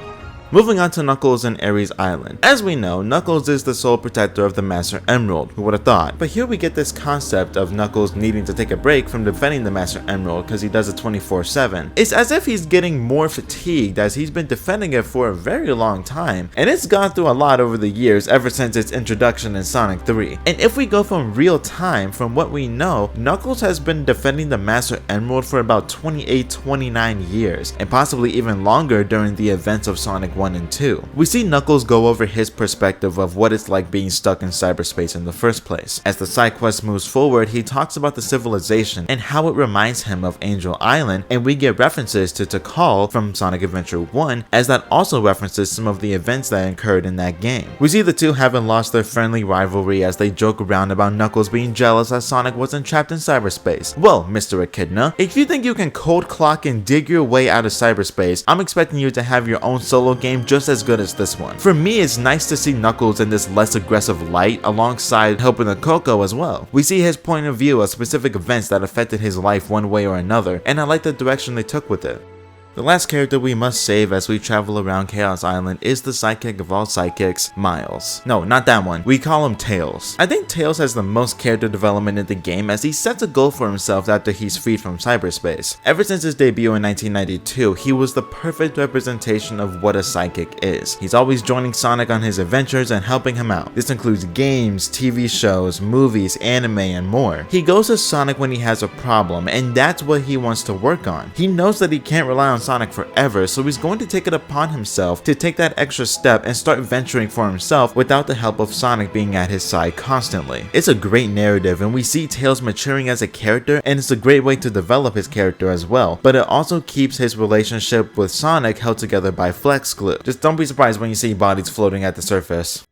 Moving on to Knuckles and Ares Island. As we know, Knuckles is the sole protector of the Master Emerald, who would have thought? But here we get this concept of Knuckles needing to take a break from defending the Master Emerald because he does it 24/7. It's as if he's getting more fatigued as he's been defending it for a very long time, and it's gone through a lot over the years ever since its introduction in Sonic 3. And if we go from real time, from what we know, Knuckles has been defending the Master Emerald for about 28-29 years, and possibly even longer during the events of Sonic 1 and 2. We see Knuckles go over his perspective of what it's like being stuck in cyberspace in the first place. As the side quest moves forward, he talks about the civilization and how it reminds him of Angel Island, and we get references to Tikal from Sonic Adventure 1, as that also references some of the events that occurred in that game. We see the two having lost their friendly rivalry as they joke around about Knuckles being jealous as Sonic wasn't trapped in cyberspace. Well, Mr. Echidna, if you think you can cold clock and dig your way out of cyberspace, I'm expecting you to have your own solo game just as good as this one. For me, it's nice to see Knuckles in this less aggressive light alongside helping the Coco as well. We see his point of view of specific events that affected his life one way or another, and I like the direction they took with it. The last character we must save as we travel around Chaos Island is the sidekick of all sidekicks, Miles. No, not that one. We call him Tails. I think Tails has the most character development in the game as he sets a goal for himself after he's freed from cyberspace. Ever since his debut in 1992, he was the perfect representation of what a sidekick is. He's always joining Sonic on his adventures and helping him out. This includes games, TV shows, movies, anime, and more. He goes to Sonic when he has a problem, and that's what he wants to work on. He knows that he can't rely on Sonic forever, so he's going to take it upon himself to take that extra step and start venturing for himself without the help of Sonic being at his side constantly. It's a great narrative, and we see Tails maturing as a character, and it's a great way to develop his character as well, but it also keeps his relationship with Sonic held together by flex glue. Just don't be surprised when you see bodies floating at the surface.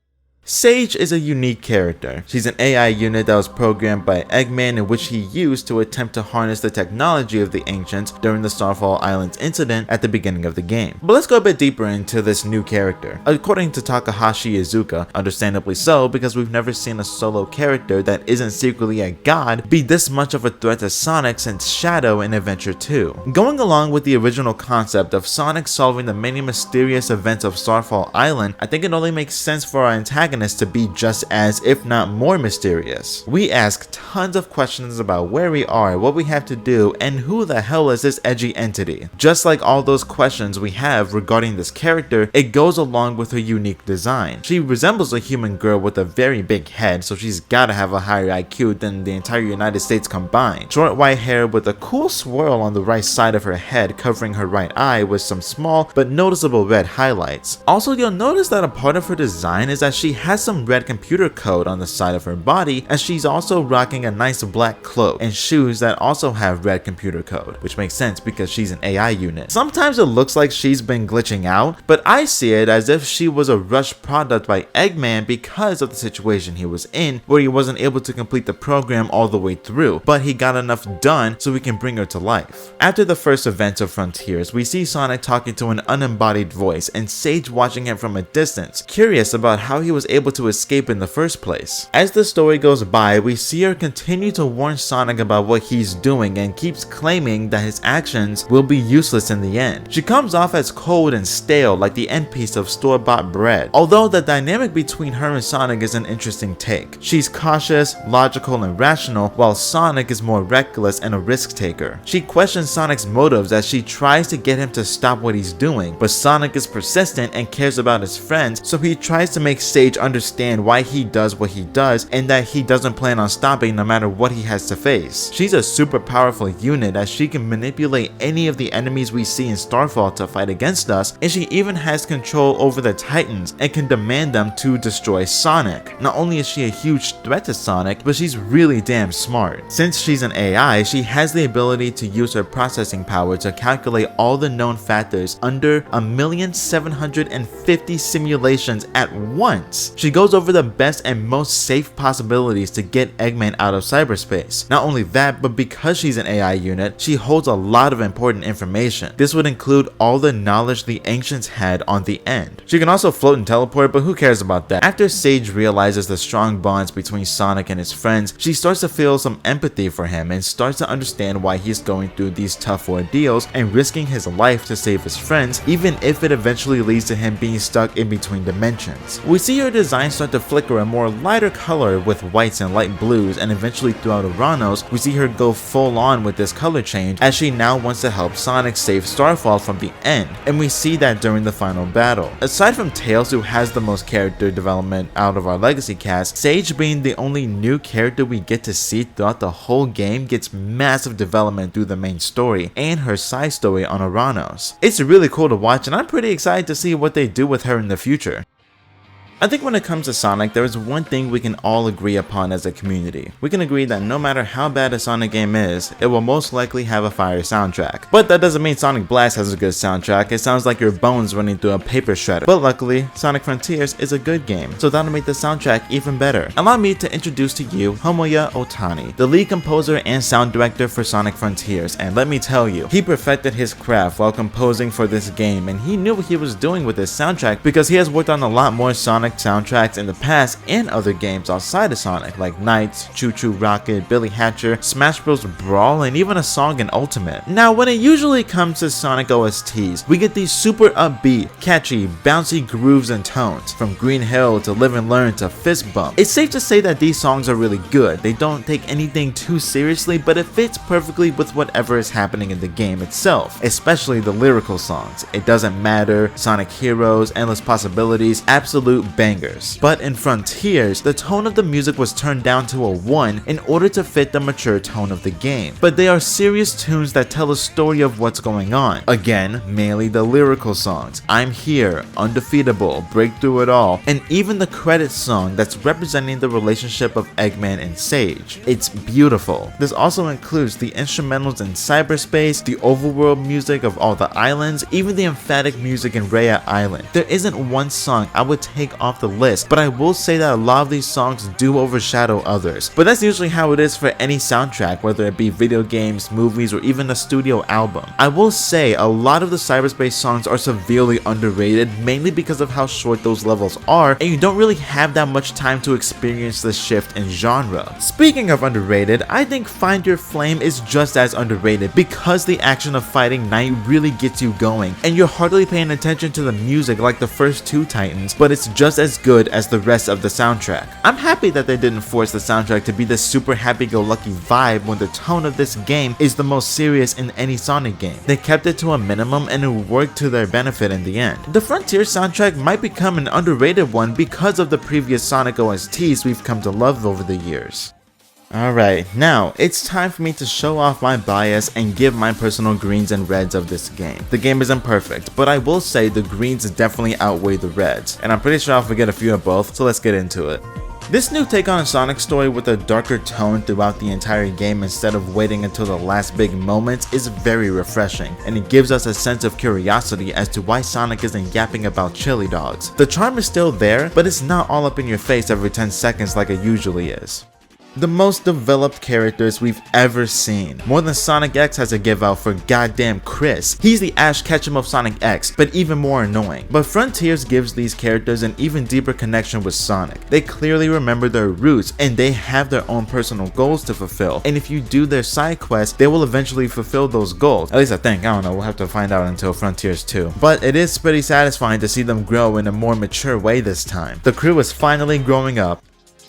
Sage is a unique character. She's an AI unit that was programmed by Eggman, in which he used to attempt to harness the technology of the ancients during the Starfall Islands incident at the beginning of the game. But let's go a bit deeper into this new character. According to Takahashi Iizuka, understandably so, because we've never seen a solo character that isn't secretly a god be this much of a threat to Sonic since Shadow in Adventure 2. Going along with the original concept of Sonic solving the many mysterious events of Starfall Island, I think it only makes sense for our antagonist to be just as, if not more, mysterious. We ask tons of questions about where we are, what we have to do, and who the hell is this edgy entity. Just like all those questions we have regarding this character, it goes along with her unique design. She resembles a human girl with a very big head, so she's gotta have a higher IQ than the entire United States combined. Short white hair with a cool swirl on the right side of her head covering her right eye with some small but noticeable red highlights. Also, you'll notice that a part of her design is that she has some red computer code on the side of her body, as she's also rocking a nice black cloak and shoes that also have red computer code, which makes sense because she's an AI unit. Sometimes it looks like she's been glitching out, but I see it as if she was a rushed product by Eggman because of the situation he was in, where he wasn't able to complete the program all the way through, but he got enough done so we can bring her to life. After the first event of Frontiers, we see Sonic talking to an unembodied voice and Sage watching him from a distance, curious about how he was able to escape in the first place. As the story goes by, we see her continue to warn Sonic about what he's doing and keeps claiming that his actions will be useless in the end. She comes off as cold and stale like the end piece of store-bought bread, although the dynamic between her and Sonic is an interesting take. She's cautious, logical, and rational, while Sonic is more reckless and a risk-taker. She questions Sonic's motives as she tries to get him to stop what he's doing, but Sonic is persistent and cares about his friends, so he tries to make Sage understand why he does what he does and that he doesn't plan on stopping no matter what he has to face. She's a super powerful unit as she can manipulate any of the enemies we see in Starfall to fight against us, and she even has control over the Titans and can demand them to destroy Sonic. Not only is she a huge threat to Sonic, but she's really damn smart. Since she's an AI, she has the ability to use her processing power to calculate all the known factors under 1,750,000 simulations at once. She goes over the best and most safe possibilities to get Eggman out of cyberspace. Not only that, but because she's an AI unit, she holds a lot of important information. This would include all the knowledge the ancients had on the end. She can also float and teleport, but who cares about that? After Sage realizes the strong bonds between Sonic and his friends, she starts to feel some empathy for him and starts to understand why he's going through these tough ordeals and risking his life to save his friends, even if it eventually leads to him being stuck in between dimensions. We see her design start to flicker a more lighter color with whites and light blues, and eventually throughout Uranos, we see her go full on with this color change as she now wants to help Sonic save Starfall from the end, and we see that during the final battle. Aside from Tails, who has the most character development out of our legacy cast, Sage being the only new character we get to see throughout the whole game gets massive development through the main story and her side story on Uranos. It's really cool to watch, and I'm pretty excited to see what they do with her in the future. I think when it comes to Sonic, there is one thing we can all agree upon as a community. We can agree that no matter how bad a Sonic game is, it will most likely have a fire soundtrack. But that doesn't mean Sonic Blast has a good soundtrack. It sounds like your bones running through a paper shredder. But luckily, Sonic Frontiers is a good game, so that'll make the soundtrack even better. Allow me to introduce to you Homoya Otani, the lead composer and sound director for Sonic Frontiers, and let me tell you, he perfected his craft while composing for this game, and he knew what he was doing with his soundtrack because he has worked on a lot more Sonic soundtracks in the past and other games outside of Sonic, like Knights, Choo Choo Rocket, Billy Hatcher, Smash Bros. Brawl, and even a song in Ultimate. Now, when it usually comes to Sonic OSTs, we get these super upbeat, catchy, bouncy grooves and tones, from Green Hill to Live and Learn to Fist Bump. It's safe to say that these songs are really good. They don't take anything too seriously, but it fits perfectly with whatever is happening in the game itself, especially the lyrical songs. It doesn't matter, Sonic Heroes, Endless Possibilities, absolute bangers. But in Frontiers, the tone of the music was turned down to a 1 in order to fit the mature tone of the game. But they are serious tunes that tell a story of what's going on. Again, mainly the lyrical songs, I'm Here, Undefeatable, Break Through It All, and even the credits song that's representing the relationship of Eggman and Sage. It's beautiful. This also includes the instrumentals in cyberspace, the overworld music of all the islands, even the emphatic music in Rhea Island. There isn't one song I would take off the list, but I will say that a lot of these songs do overshadow others. But that's usually how it is for any soundtrack, whether it be video games, movies, or even a studio album. I will say a lot of the cyberspace songs are severely underrated, mainly because of how short those levels are, and you don't really have that much time to experience the shift in genre. Speaking of underrated, I think Find Your Flame is just as underrated because the action of fighting Knight really gets you going, and you're hardly paying attention to the music like the first two Titans, but it's just as good as the rest of the soundtrack. I'm happy that they didn't force the soundtrack to be this super happy-go-lucky vibe when the tone of this game is the most serious in any Sonic game. They kept it to a minimum and it worked to their benefit in the end. The Frontier soundtrack might become an underrated one because of the previous Sonic OSTs we've come to love over the years. Alright, now it's time for me to show off my bias and give my personal greens and reds of this game. The game isn't perfect, but I will say the greens definitely outweigh the reds, and I'm pretty sure I'll forget a few of both, so let's get into it. This new take on a Sonic story with a darker tone throughout the entire game instead of waiting until the last big moments is very refreshing, and it gives us a sense of curiosity as to why Sonic isn't yapping about chili dogs. The charm is still there, but it's not all up in your face every 10 seconds like it usually is. The most developed characters we've ever seen. More than Sonic X has to give out for goddamn Chris. He's the Ash Ketchum of Sonic X, but even more annoying. But Frontiers gives these characters an even deeper connection with Sonic. They clearly remember their roots, and they have their own personal goals to fulfill. And if you do their side quests, they will eventually fulfill those goals. At least I think, I don't know, we'll have to find out until Frontiers 2. But it is pretty satisfying to see them grow in a more mature way this time. The crew is finally growing up.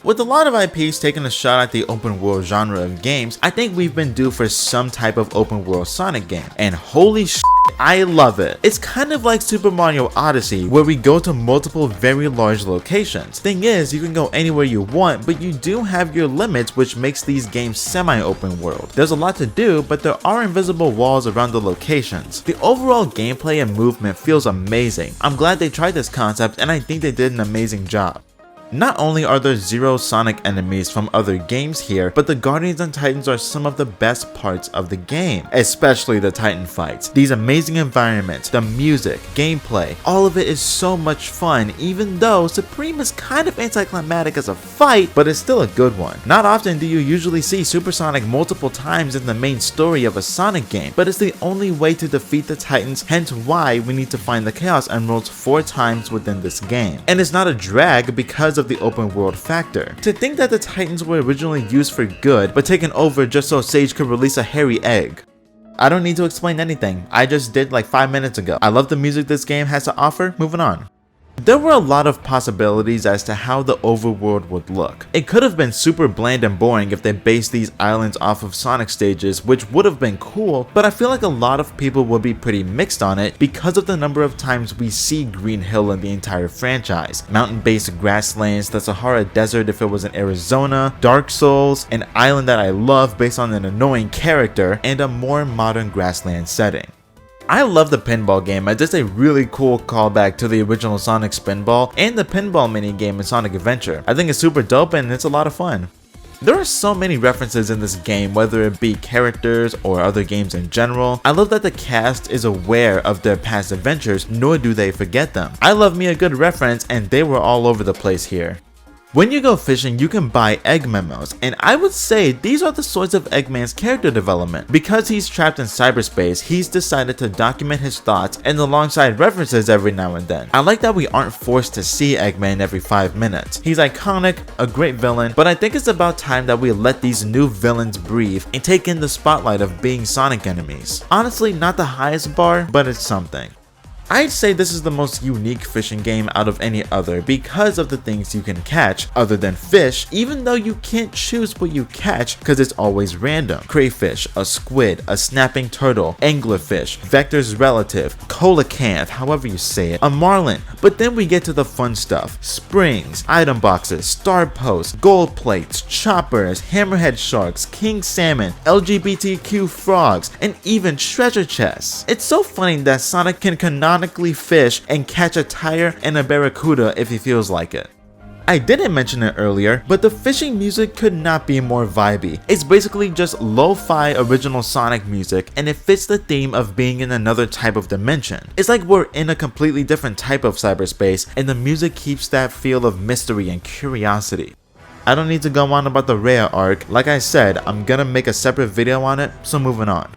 With a lot of IPs taking a shot at the open world genre of games, I think we've been due for some type of open world Sonic game, and holy shit, I love it. It's kind of like Super Mario Odyssey, where we go to multiple very large locations. Thing is, you can go anywhere you want, but you do have your limits, which makes these games semi-open world. There's a lot to do, but there are invisible walls around the locations. The overall gameplay and movement feels amazing. I'm glad they tried this concept, and I think they did an amazing job. Not only are there zero Sonic enemies from other games here, but the Guardians and Titans are some of the best parts of the game, especially the Titan fights. These amazing environments, the music, gameplay, all of it is so much fun, even though Supreme is kind of anticlimactic as a fight, but it's still a good one. Not often do you usually see Super Sonic multiple times in the main story of a Sonic game, but it's the only way to defeat the Titans, hence why we need to find the Chaos Emeralds 4 times within this game. And it's not a drag because of the open world factor. To think that the Titans were originally used for good, but taken over just so Sage could release a hairy egg. I don't need to explain anything, I just did like 5 minutes ago. I love the music this game has to offer, moving on. There were a lot of possibilities as to how the overworld would look. It could have been super bland and boring if they based these islands off of Sonic stages, which would have been cool, but I feel like a lot of people would be pretty mixed on it because of the number of times we see Green Hill in the entire franchise. Mountain-based grasslands, the Sahara Desert if it was in Arizona, Dark Souls, an island that I love based on an annoying character, and a more modern grassland setting. I love the pinball game as it's a really cool callback to the original Sonic Spinball and the pinball minigame in Sonic Adventure. I think it's super dope and it's a lot of fun. There are so many references in this game, whether it be characters or other games in general. I love that the cast is aware of their past adventures, nor do they forget them. I love me a good reference and they were all over the place here. When you go fishing, you can buy egg memos, and I would say these are the sorts of Eggman's character development. Because he's trapped in cyberspace, he's decided to document his thoughts and alongside references every now and then. I like that we aren't forced to see Eggman every 5 minutes. He's iconic, a great villain, but I think it's about time that we let these new villains breathe and take in the spotlight of being Sonic enemies. Honestly, not the highest bar, but it's something. I'd say this is the most unique fishing game out of any other because of the things you can catch other than fish, even though you can't choose what you catch because it's always random. Crayfish, a squid, a snapping turtle, anglerfish, Vector's relative, coelacanth, however you say it, a marlin. But then we get to the fun stuff. Springs, item boxes, star posts, gold plates, choppers, hammerhead sharks, king salmon, LGBTQ frogs, and even treasure chests. It's so funny that Sonic can canonically fish and catch a tire and a barracuda if he feels like it. I didn't mention it earlier, but the fishing music could not be more vibey. It's basically just lo-fi original Sonic music, and it fits the theme of being in another type of dimension. It's like we're in a completely different type of cyberspace, and the music keeps that feel of mystery and curiosity. I don't need to go on about the Rhea arc. Like I said, I'm gonna make a separate video on it, so moving on.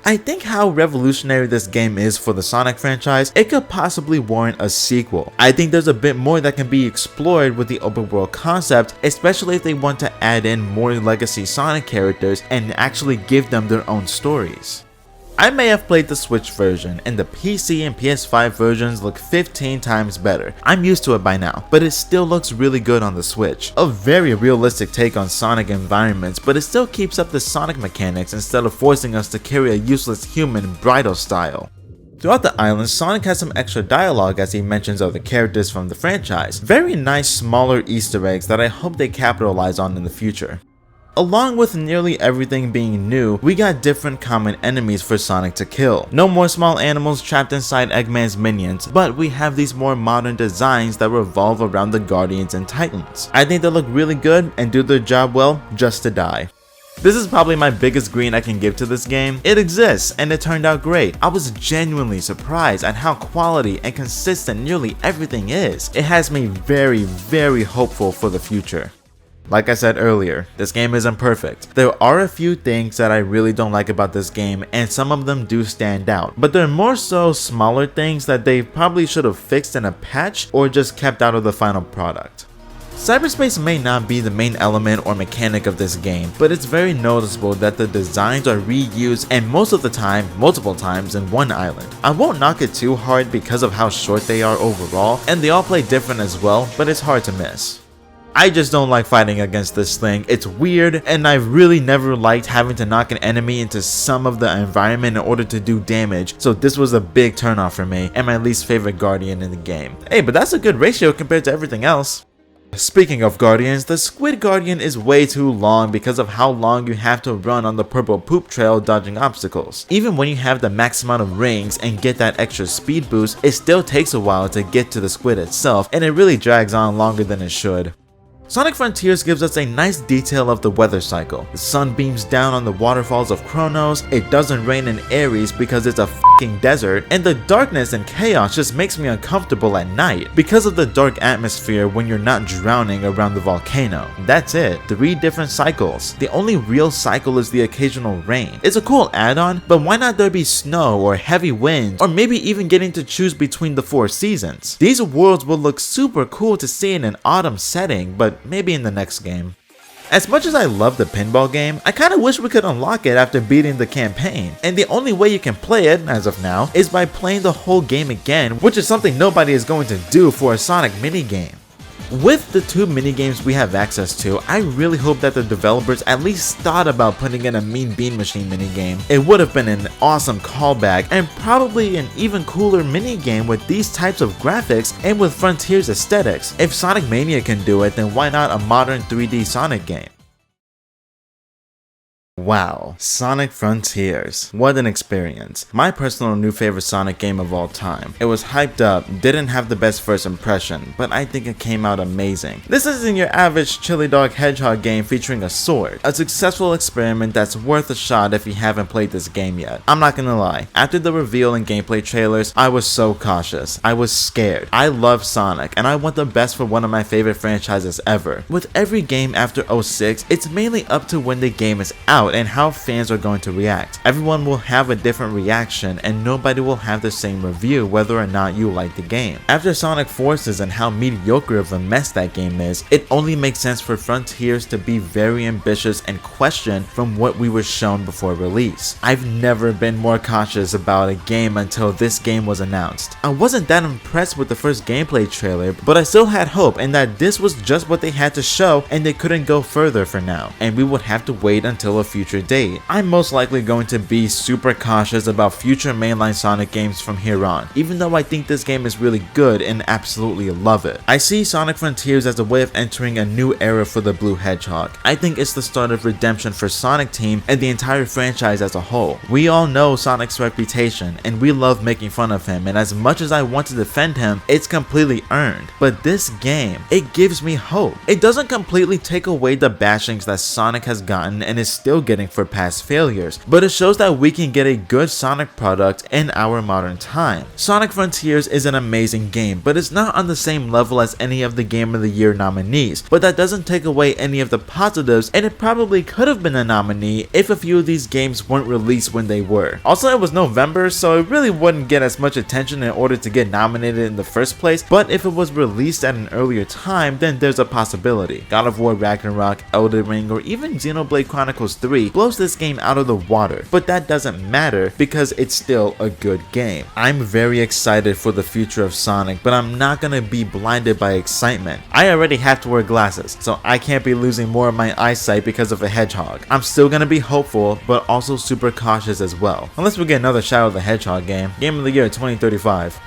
I think how revolutionary this game is for the Sonic franchise, it could possibly warrant a sequel. I think there's a bit more that can be explored with the open world concept, especially if they want to add in more legacy Sonic characters and actually give them their own stories. I may have played the Switch version, and the PC and PS5 versions look 15 times better. I'm used to it by now, but it still looks really good on the Switch. A very realistic take on Sonic environments, but it still keeps up the Sonic mechanics instead of forcing us to carry a useless human bridal style. Throughout the island, Sonic has some extra dialogue as he mentions other characters from the franchise. Very nice smaller Easter eggs that I hope they capitalize on in the future. Along with nearly everything being new, we got different common enemies for Sonic to kill. No more small animals trapped inside Eggman's minions, but we have these more modern designs that revolve around the Guardians and Titans. I think they look really good and do their job well just to die. This is probably my biggest green I can give to this game. It exists and it turned out great. I was genuinely surprised at how quality and consistent nearly everything is. It has me very hopeful for the future. Like I said earlier, this game isn't perfect. There are a few things that I really don't like about this game, and some of them do stand out, but they're more so smaller things that they probably should have fixed in a patch or just kept out of the final product. Cyberspace may not be the main element or mechanic of this game, but it's very noticeable that the designs are reused and most of the time, multiple times in one island. I won't knock it too hard because of how short they are overall, and they all play different as well, but it's hard to miss. I just don't like fighting against this thing. It's weird, and I've really never liked having to knock an enemy into some of the environment in order to do damage, so this was a big turnoff for me and my least favorite Guardian in the game. Hey, but that's a good ratio compared to everything else. Speaking of Guardians, the Squid Guardian is way too long because of how long you have to run on the purple poop trail dodging obstacles. Even when you have the max amount of rings and get that extra speed boost, it still takes a while to get to the squid itself, and it really drags on longer than it should. Sonic Frontiers gives us a nice detail of the weather cycle. The sun beams down on the waterfalls of Kronos, it doesn't rain in Ares because it's a f***ing desert, and the darkness and chaos just makes me uncomfortable at night because of the dark atmosphere when you're not drowning around the volcano. That's it, 3 different cycles. The only real cycle is the occasional rain. It's a cool add-on, but why not there be snow or heavy winds, or maybe even getting to choose between the 4 seasons? These worlds will look super cool to see in an autumn setting, but maybe in the next game. As much as I love the pinball game, I kinda wish we could unlock it after beating the campaign, and the only way you can play it, as of now, is by playing the whole game again, which is something nobody is going to do for a Sonic minigame. With the 2 minigames we have access to, I really hope that the developers at least thought about putting in a Mean Bean Machine minigame. It would have been an awesome callback and probably an even cooler minigame with these types of graphics and with Frontiers aesthetics. If Sonic Mania can do it, then why not a modern 3D Sonic game? Wow, Sonic Frontiers. What an experience. My personal new favorite Sonic game of all time. It was hyped up, didn't have the best first impression, but I think it came out amazing. This isn't your average chili dog hedgehog game featuring a sword. A successful experiment that's worth a shot if you haven't played this game yet. I'm not gonna lie, after the reveal and gameplay trailers, I was so cautious. I was scared. I love Sonic, and I want the best for one of my favorite franchises ever. With every game after 06, it's mainly up to when the game is out and how fans are going to react. Everyone will have a different reaction and nobody will have the same review whether or not you like the game. After Sonic Forces and how mediocre of a mess that game is, it only makes sense for Frontiers to be very ambitious and question from what we were shown before release. I've never been more cautious about a game until this game was announced. I wasn't that impressed with the first gameplay trailer, but I still had hope in that this was just what they had to show and they couldn't go further for now, and we would have to wait until a future date. I'm most likely going to be super cautious about future mainline Sonic games from here on, even though I think this game is really good and absolutely love it. I see Sonic Frontiers as a way of entering a new era for the Blue Hedgehog. I think it's the start of redemption for Sonic Team and the entire franchise as a whole. We all know Sonic's reputation and we love making fun of him, and as much as I want to defend him, it's completely earned. But this game, it gives me hope. It doesn't completely take away the bashings that Sonic has gotten and is still getting for past failures, but it shows that we can get a good Sonic product in our modern time. Sonic Frontiers is an amazing game, but it's not on the same level as any of the Game of the Year nominees, but that doesn't take away any of the positives, and it probably could have been a nominee if a few of these games weren't released when they were. Also, it was November, so it really wouldn't get as much attention in order to get nominated in the first place, but if it was released at an earlier time, then there's a possibility. God of War Ragnarok, Elden Ring, or even Xenoblade Chronicles 3 blows this game out of the water, but that doesn't matter because it's still a good game. I'm very excited for the future of Sonic, but I'm not gonna be blinded by excitement. I already have to wear glasses, so I can't be losing more of my eyesight because of a hedgehog. I'm still gonna be hopeful, but also super cautious as well. Unless we get another Shadow the Hedgehog game. Game of the Year 2035.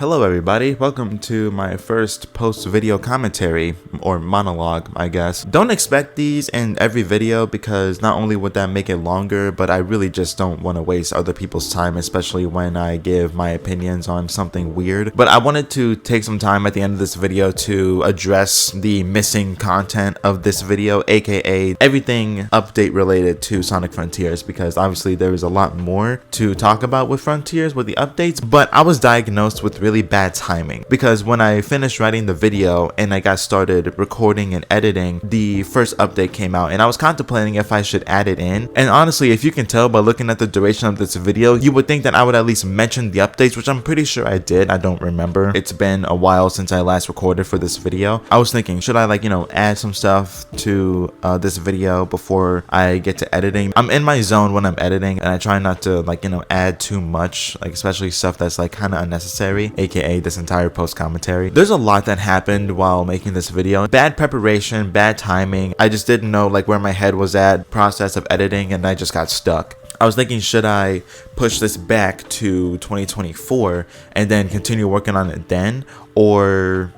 Hello everybody, welcome to my first post-video commentary, or monologue I guess. Don't expect these in every video because not only would that make it longer, but I really just don't want to waste other people's time, especially when I give my opinions on something weird. But I wanted to take some time at the end of this video to address the missing content of this video, aka everything update related to Sonic Frontiers, because obviously there is a lot more to talk about with Frontiers, with the updates, but I was diagnosed with really bad timing because when I finished writing the video and I got started recording and editing, the first update came out and I was contemplating if I should add it in. And honestly, if you can tell by looking at the duration of this video, you would think that I would at least mention the updates, which I'm pretty sure I did. I don't remember. It's been a while since I last recorded for this video. I was thinking, should I add some stuff to this video before I get to editing? I'm in my zone when I'm editing and I try not to add too much, especially stuff that's kind of unnecessary, aka this entire post commentary. There's a lot that happened while making this video. Bad preparation, bad timing. I just didn't know where my head was at, process of editing, and I just got stuck. I was thinking, should I push this back to 2024 and then continue working on it then, or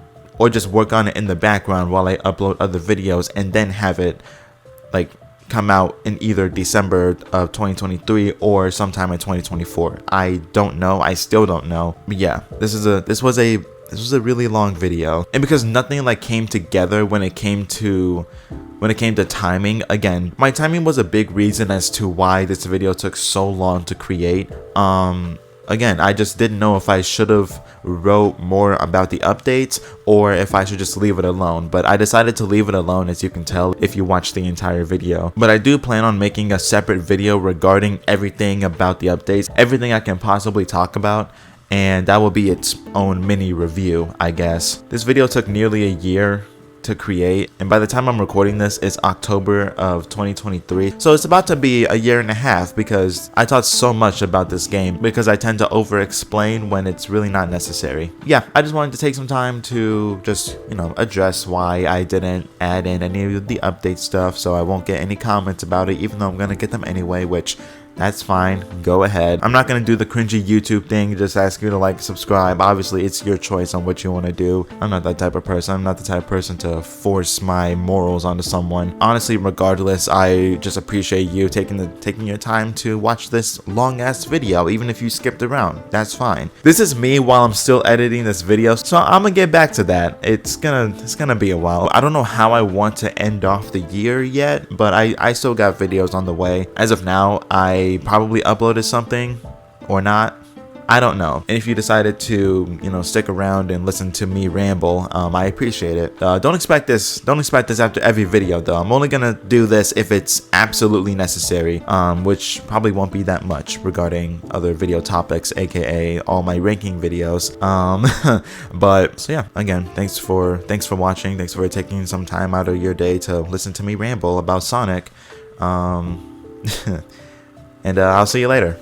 just work on it in the background while I upload other videos and then have it come out in either December of 2023 or sometime in 2024. I don't know. I still don't know. But yeah, this was a really long video, and because nothing came together when it came to timing. Again, my timing was a big reason as to why this video took so long to create. Again, I just didn't know if I should have wrote more about the updates or if I should just leave it alone, but I decided to leave it alone, as you can tell if you watch the entire video. But I do plan on making a separate video regarding everything about the updates, everything I can possibly talk about, and that will be its own mini review, I guess. This video took nearly a year to create, and by the time I'm recording this, it's October of 2023, so it's about to be a year and a half because I talked so much about this game because I tend to over explain when it's really not necessary. Yeah, I just wanted to take some time to just address why I didn't add in any of the update stuff, so I won't get any comments about it, even though I'm gonna get them anyway, which that's fine, go ahead. I'm not gonna do the cringy YouTube thing, just ask you to subscribe. Obviously it's your choice on what you want to do. I'm not that type of person. I'm not the type of person to force my morals onto someone. Honestly, regardless, I just appreciate you taking your time to watch this long ass video, even if you skipped around. That's fine. This is me while I'm still editing this video, so I'm gonna get back to that. It's gonna be a while. I don't know how I want to end off the year yet, but I still got videos on the way. As of now, I probably uploaded something or not, I don't know. And if you decided to stick around and listen to me ramble, I appreciate it. Don't expect this after every video though. I'm only gonna do this if it's absolutely necessary, which probably won't be that much regarding other video topics, aka all my ranking videos. But so yeah, again, thanks for watching. Thanks for taking some time out of your day to listen to me ramble about Sonic. And I'll see you later.